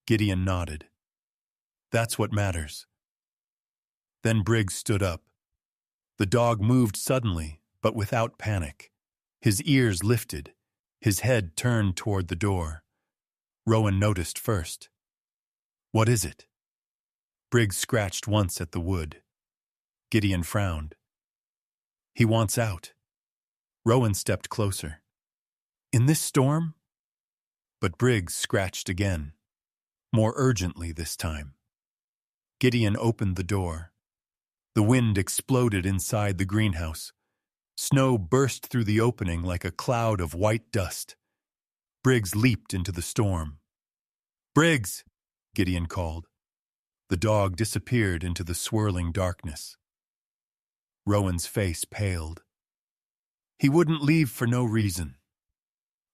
Gideon nodded. "That's what matters." Then Briggs stood up. The dog moved suddenly, but without panic. His ears lifted, his head turned toward the door. Rowan noticed first. "What is it?" Briggs scratched once at the wood. Gideon frowned. "He wants out." Rowan stepped closer. "In this storm?" But Briggs scratched again, more urgently this time. Gideon opened the door. The wind exploded inside the greenhouse. Snow burst through the opening like a cloud of white dust. Briggs leaped into the storm. "Briggs!" Gideon called. The dog disappeared into the swirling darkness. Rowan's face paled. He wouldn't leave for no reason.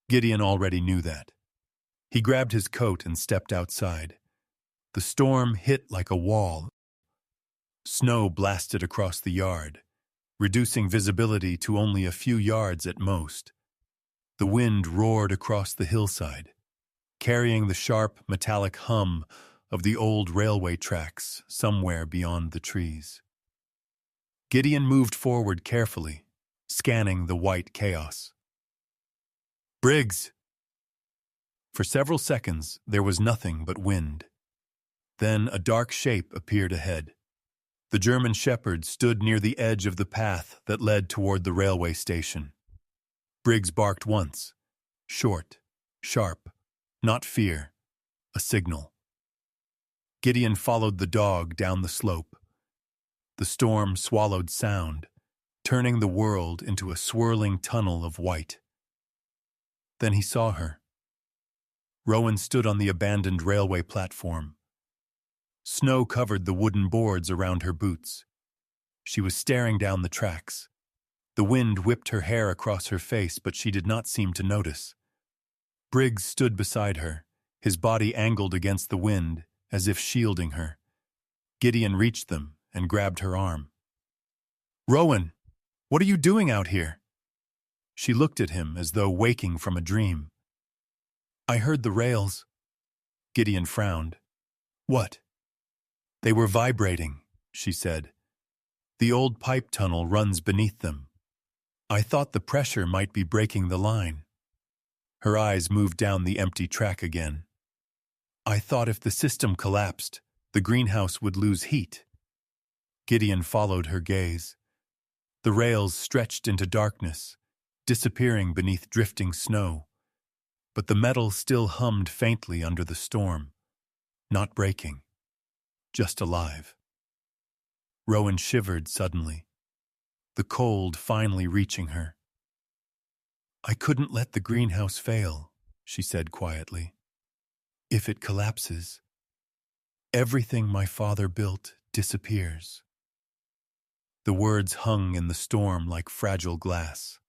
Gideon already knew that. He grabbed his coat and stepped outside. The storm hit like a wall. Snow blasted across the yard, reducing visibility to only a few yards at most. The wind roared across the hillside, carrying the sharp, metallic hum of the old railway tracks somewhere beyond the trees. Gideon moved forward carefully, scanning the white chaos. "Briggs!" For several seconds, there was nothing but wind. Then a dark shape appeared ahead. The German Shepherd stood near the edge of the path that led toward the railway station. Briggs barked once, short, sharp, not fear, a signal. Gideon followed the dog down the slope. The storm swallowed sound, turning the world into a swirling tunnel of white. Then he saw her. Rowan stood on the abandoned railway platform. Snow covered the wooden boards around her boots. She was staring down the tracks. The wind whipped her hair across her face, but she did not seem to notice. Briggs stood beside her, his body angled against the wind, as if shielding her. Gideon reached them and grabbed her arm. "Rowan, what are you doing out here?" She looked at him as though waking from a dream. "I heard the rails." Gideon frowned. "What?" "They were vibrating," she said. "The old pipe tunnel runs beneath them. I thought the pressure might be breaking the line." Her eyes moved down the empty track again. "I thought if the system collapsed, the greenhouse would lose heat." Gideon followed her gaze. The rails stretched into darkness, disappearing beneath drifting snow. But the metal still hummed faintly under the storm, not breaking, just alive. Rowan shivered suddenly, the cold finally reaching her. "I couldn't let the greenhouse fail," she said quietly. "If it collapses, everything my father built disappears." The words hung in the storm like fragile glass.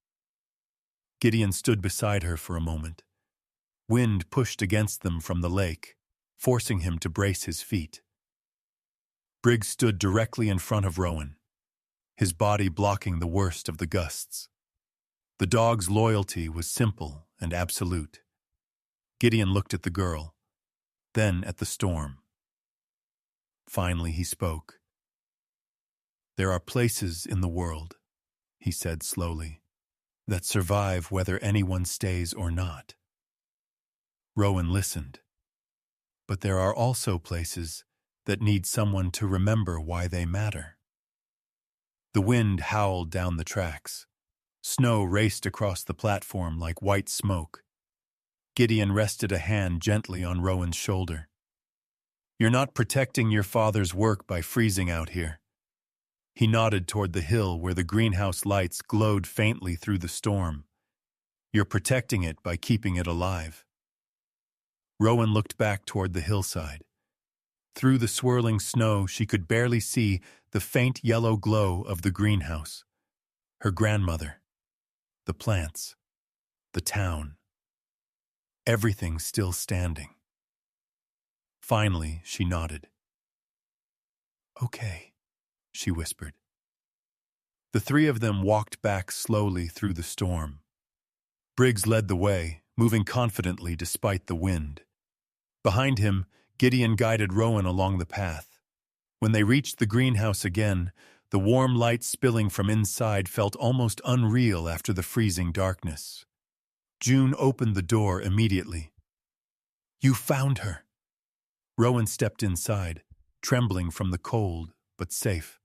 Gideon stood beside her for a moment. Wind pushed against them from the lake, forcing him to brace his feet. Briggs stood directly in front of Rowan, his body blocking the worst of the gusts. The dog's loyalty was simple and absolute. Gideon looked at the girl, then at the storm. Finally he spoke. "There are places in the world," he said slowly, "that survive whether anyone stays or not." Rowan listened. "But there are also places that need someone to remember why they matter." The wind howled down the tracks. Snow raced across the platform like white smoke. Gideon rested a hand gently on Rowan's shoulder. "You're not protecting your father's work by freezing out here." He nodded toward the hill where the greenhouse lights glowed faintly through the storm. "You're protecting it by keeping it alive." Rowan looked back toward the hillside. Through the swirling snow, she could barely see the faint yellow glow of the greenhouse. Her grandmother, the plants, the town. Everything still standing. Finally, she nodded. "Okay," she whispered. The three of them walked back slowly through the storm. Briggs led the way, moving confidently despite the wind. Behind him, Gideon guided Rowan along the path. When they reached the greenhouse again, the warm light spilling from inside felt almost unreal after the freezing darkness. June opened the door immediately. "You found her." Rowan stepped inside, trembling from the cold, but safe.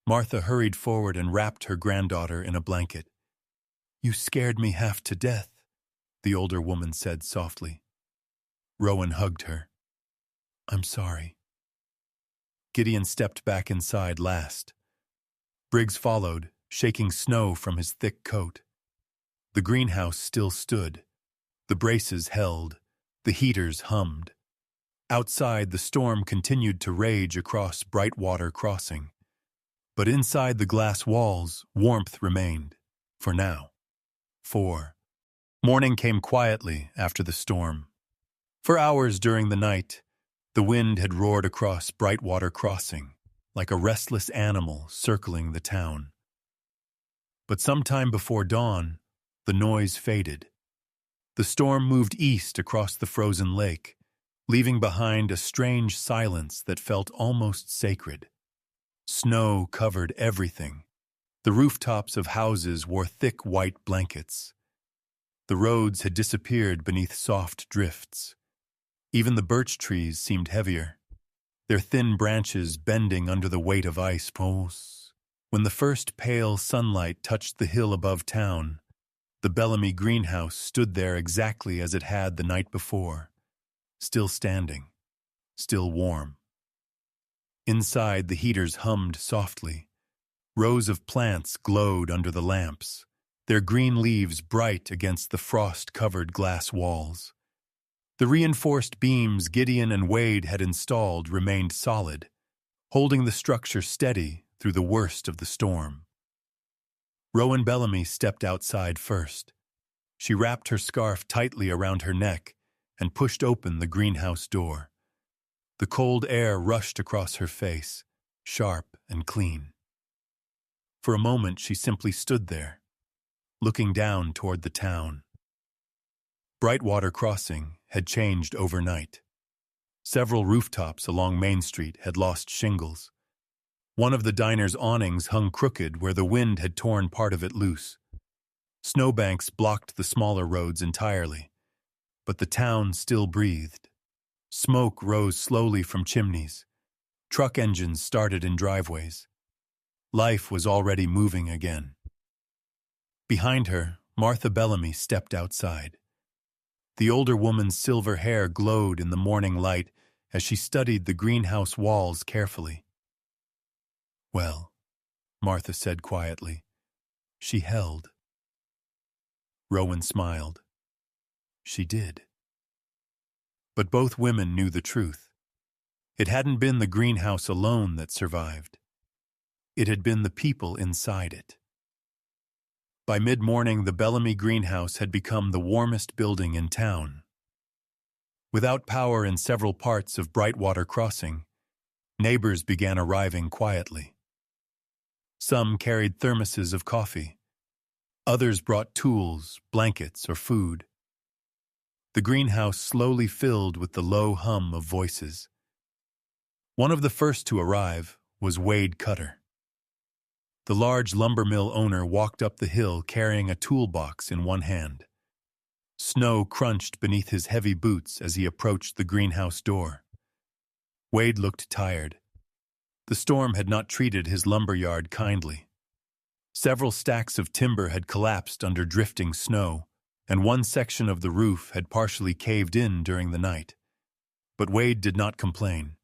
Martha hurried forward and wrapped her granddaughter in a blanket. "You scared me half to death," the older woman said softly. Rowan hugged her. "I'm sorry." Gideon stepped back inside last. Briggs followed, shaking snow from his thick coat. The greenhouse still stood. The braces held. The heaters hummed. Outside, the storm continued to rage across Brightwater Crossing. But inside the glass walls, warmth remained, for now. Morning came quietly after the storm. For hours during the night, the wind had roared across Brightwater Crossing, like a restless animal circling the town. But sometime before dawn, the noise faded. The storm moved east across the frozen lake, leaving behind a strange silence that felt almost sacred. Snow covered everything. The rooftops of houses wore thick white blankets. The roads had disappeared beneath soft drifts. Even the birch trees seemed heavier, their thin branches bending under the weight of ice. When the first pale sunlight touched the hill above town, the Bellamy greenhouse stood there exactly as it had the night before, still standing, still warm. Inside, the heaters hummed softly. Rows of plants glowed under the lamps, their green leaves bright against the frost-covered glass walls. The reinforced beams Gideon and Wade had installed remained solid, holding the structure steady through the worst of the storm. Rowan Bellamy stepped outside first. She wrapped her scarf tightly around her neck and pushed open the greenhouse door. The cold air rushed across her face, sharp and clean. For a moment she simply stood there, looking down toward the town. Brightwater Crossing had changed overnight. Several rooftops along Main Street had lost shingles. One of the diner's awnings hung crooked where the wind had torn part of it loose. Snowbanks blocked the smaller roads entirely, but the town still breathed. Smoke rose slowly from chimneys. Truck engines started in driveways. Life was already moving again. Behind her, Martha Bellamy stepped outside. The older woman's silver hair glowed in the morning light as she studied the greenhouse walls carefully. "Well," Martha said quietly. "She held." Rowan smiled. She did. But both women knew the truth. It hadn't been the greenhouse alone that survived. It had been the people inside it. By mid-morning, the Bellamy greenhouse had become the warmest building in town. Without power in several parts of Brightwater Crossing, neighbors began arriving quietly. Some carried thermoses of coffee. Others brought tools, blankets, or food. The greenhouse slowly filled with the low hum of voices. One of the first to arrive was Wade Cutter. The large lumber mill owner walked up the hill carrying a toolbox in one hand. Snow crunched beneath his heavy boots as he approached the greenhouse door. Wade looked tired. The storm had not treated his lumberyard kindly. Several stacks of timber had collapsed under drifting snow, and one section of the roof had partially caved in during the night. But Wade did not complain.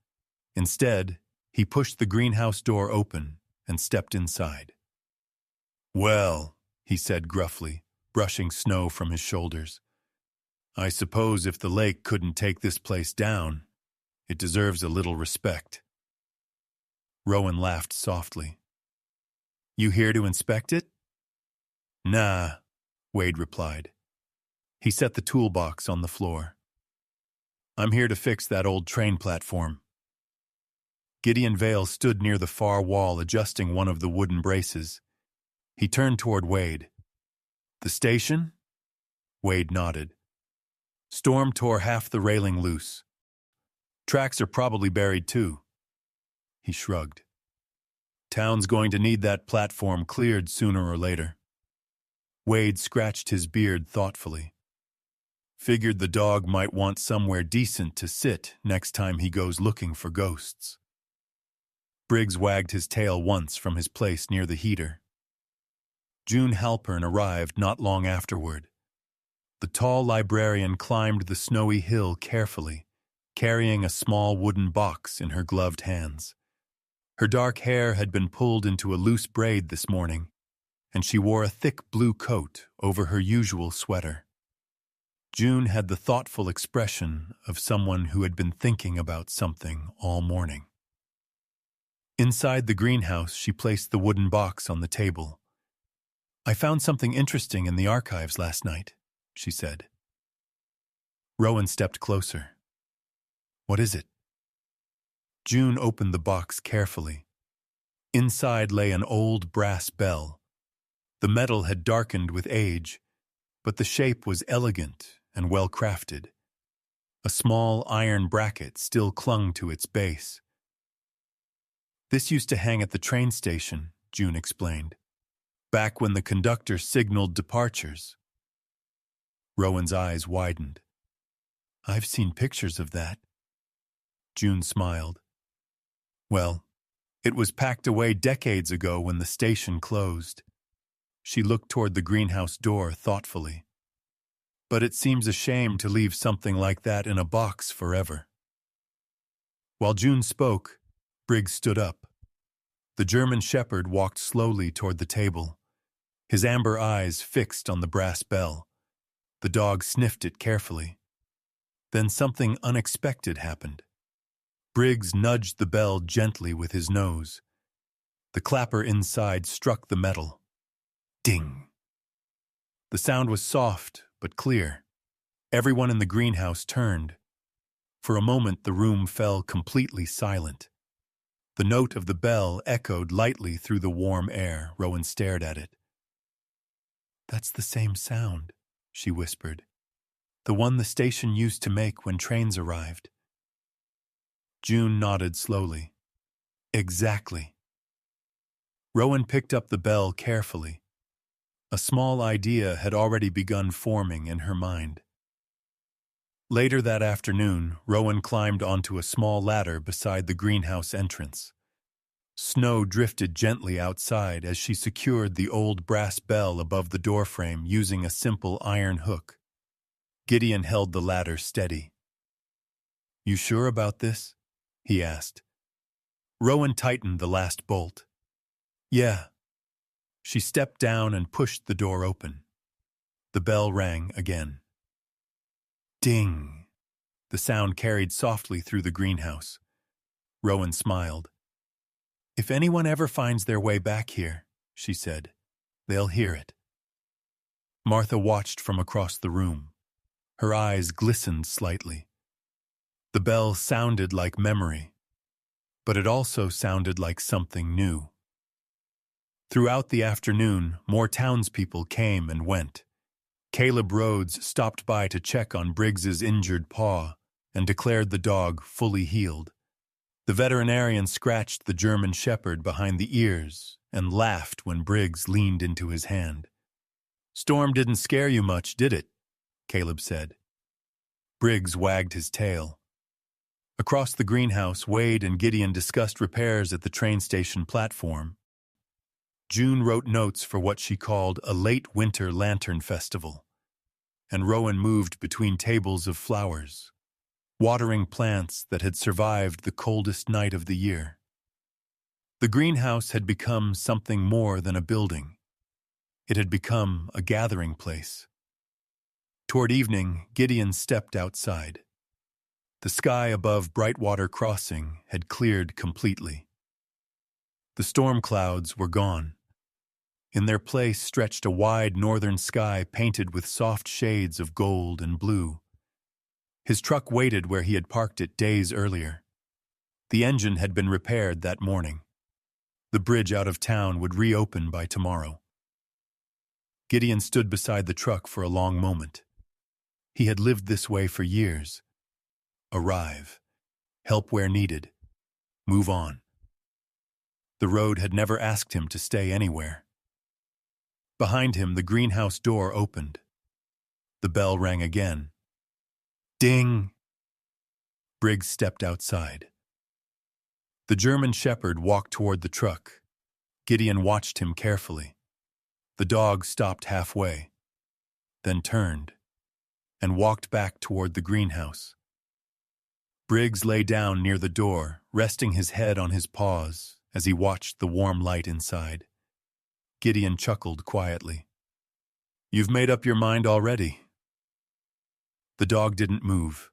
Instead, he pushed the greenhouse door open and stepped inside. "Well," he said gruffly, brushing snow from his shoulders, "I suppose if the lake couldn't take this place down, it deserves a little respect." Rowan laughed softly. "You here to inspect it?" "Nah," Wade replied. He set the toolbox on the floor. "I'm here to fix that old train platform." Gideon Vale stood near the far wall adjusting one of the wooden braces. He turned toward Wade. "The station?" Wade nodded. "Storm tore half the railing loose. Tracks are probably buried too." He shrugged. "Town's going to need that platform cleared sooner or later." Wade scratched his beard thoughtfully. "Figured the dog might want somewhere decent to sit next time he goes looking for ghosts." Briggs wagged his tail once from his place near the heater. June Halpern arrived not long afterward. The tall librarian climbed the snowy hill carefully, carrying a small wooden box in her gloved hands. Her dark hair had been pulled into a loose braid this morning, and she wore a thick blue coat over her usual sweater. June had the thoughtful expression of someone who had been thinking about something all morning. Inside the greenhouse, she placed the wooden box on the table. "I found something interesting in the archives last night," she said. Rowan stepped closer. "What is it?" June opened the box carefully. Inside lay an old brass bell. The metal had darkened with age, but the shape was elegant and well crafted. A small iron bracket still clung to its base. "This used to hang at the train station," June explained, "back when the conductor signaled departures." Rowan's eyes widened. "I've seen pictures of that." June smiled. "Well, it was packed away decades ago when the station closed." She looked toward the greenhouse door thoughtfully. "But it seems a shame to leave something like that in a box forever." While June spoke, Briggs stood up. The German shepherd walked slowly toward the table, his amber eyes fixed on the brass bell. The dog sniffed it carefully. Then something unexpected happened. Briggs nudged the bell gently with his nose. The clapper inside struck the metal. Ding! The sound was soft but clear. Everyone in the greenhouse turned. For a moment, the room fell completely silent. The note of the bell echoed lightly through the warm air. Rowan stared at it. "That's the same sound," she whispered. "The one the station used to make when trains arrived." June nodded slowly. "Exactly." Rowan picked up the bell carefully. A small idea had already begun forming in her mind. Later that afternoon, Rowan climbed onto a small ladder beside the greenhouse entrance. Snow drifted gently outside as she secured the old brass bell above the doorframe using a simple iron hook. Gideon held the ladder steady. "You sure about this?" he asked. Rowan tightened the last bolt. "Yeah." She stepped down and pushed the door open. The bell rang again. Ding! The sound carried softly through the greenhouse. Rowan smiled. "If anyone ever finds their way back here," she said, "they'll hear it." Martha watched from across the room. Her eyes glistened slightly. The bell sounded like memory, but it also sounded like something new. Throughout the afternoon, more townspeople came and went. Caleb Rhodes stopped by to check on Briggs's injured paw and declared the dog fully healed. The veterinarian scratched the German shepherd behind the ears and laughed when Briggs leaned into his hand. "Storm didn't scare you much, did it?" Caleb said. Briggs wagged his tail. Across the greenhouse, Wade and Gideon discussed repairs at the train station platform. June wrote notes for what she called a late winter lantern festival, and Rowan moved between tables of flowers, watering plants that had survived the coldest night of the year. The greenhouse had become something more than a building. It had become a gathering place. Toward evening, Gideon stepped outside. The sky above Brightwater Crossing had cleared completely. The storm clouds were gone. In their place stretched a wide northern sky painted with soft shades of gold and blue. His truck waited where he had parked it days earlier. The engine had been repaired that morning. The bridge out of town would reopen by tomorrow. Gideon stood beside the truck for a long moment. He had lived this way for years. Arrive, help where needed, move on. The road had never asked him to stay anywhere. Behind him, the greenhouse door opened. The bell rang again. Ding! Briggs stepped outside. The German shepherd walked toward the truck. Gideon watched him carefully. The dog stopped halfway, then turned, and walked back toward the greenhouse. Briggs lay down near the door, resting his head on his paws as he watched the warm light inside. Gideon chuckled quietly. "You've made up your mind already." The dog didn't move.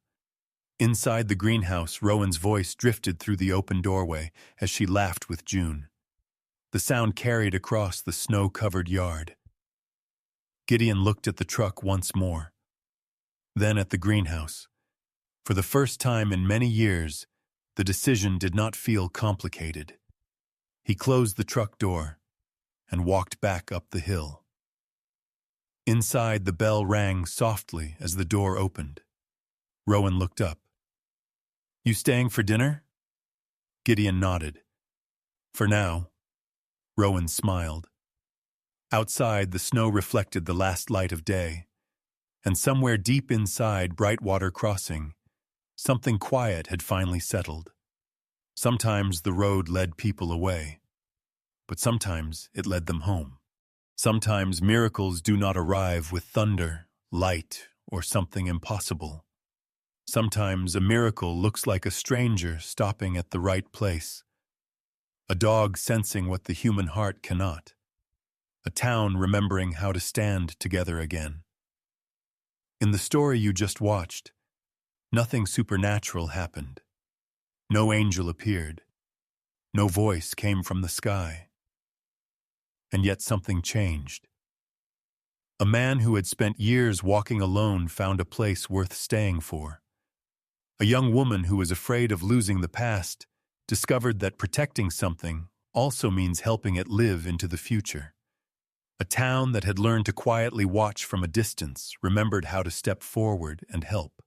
Inside the greenhouse, Rowan's voice drifted through the open doorway as she laughed with June. The sound carried across the snow-covered yard. Gideon looked at the truck once more, then at the greenhouse. For the first time in many years, the decision did not feel complicated. He closed the truck door and walked back up the hill. Inside, the bell rang softly as the door opened. Rowan looked up. "You staying for dinner?" Gideon nodded. "For now." Rowan smiled. Outside, the snow reflected the last light of day, and somewhere deep inside Brightwater Crossing, something quiet had finally settled. Sometimes the road led people away, but sometimes it led them home. Sometimes miracles do not arrive with thunder, light, or something impossible. Sometimes a miracle looks like a stranger stopping at the right place, a dog sensing what the human heart cannot, a town remembering how to stand together again. In the story you just watched, nothing supernatural happened. No angel appeared. No voice came from the sky. And yet something changed. A man who had spent years walking alone found a place worth staying for. A young woman who was afraid of losing the past discovered that protecting something also means helping it live into the future. A town that had learned to quietly watch from a distance remembered how to step forward and help.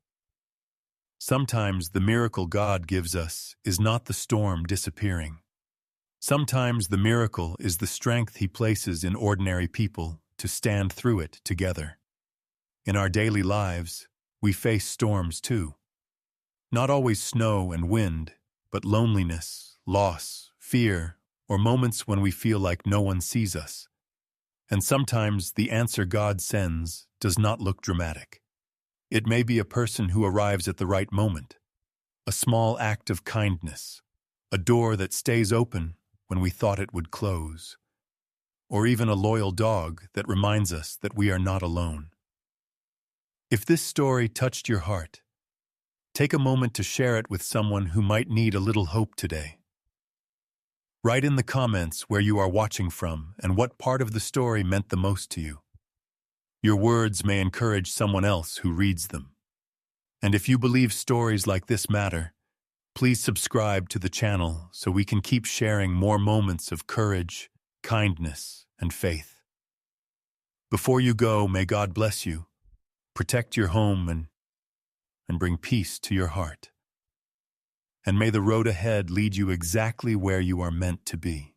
Sometimes the miracle God gives us is not the storm disappearing. Sometimes the miracle is the strength He places in ordinary people to stand through it together. In our daily lives, we face storms too. Not always snow and wind, but loneliness, loss, fear, or moments when we feel like no one sees us. And sometimes the answer God sends does not look dramatic. It may be a person who arrives at the right moment, a small act of kindness, a door that stays open when we thought it would close, or even a loyal dog that reminds us that we are not alone. If this story touched your heart, take a moment to share it with someone who might need a little hope today. Write in the comments where you are watching from and what part of the story meant the most to you. Your words may encourage someone else who reads them. And if you believe stories like this matter, please subscribe to the channel so we can keep sharing more moments of courage, kindness, and faith. Before you go, may God bless you, protect your home, and bring peace to your heart. And may the road ahead lead you exactly where you are meant to be.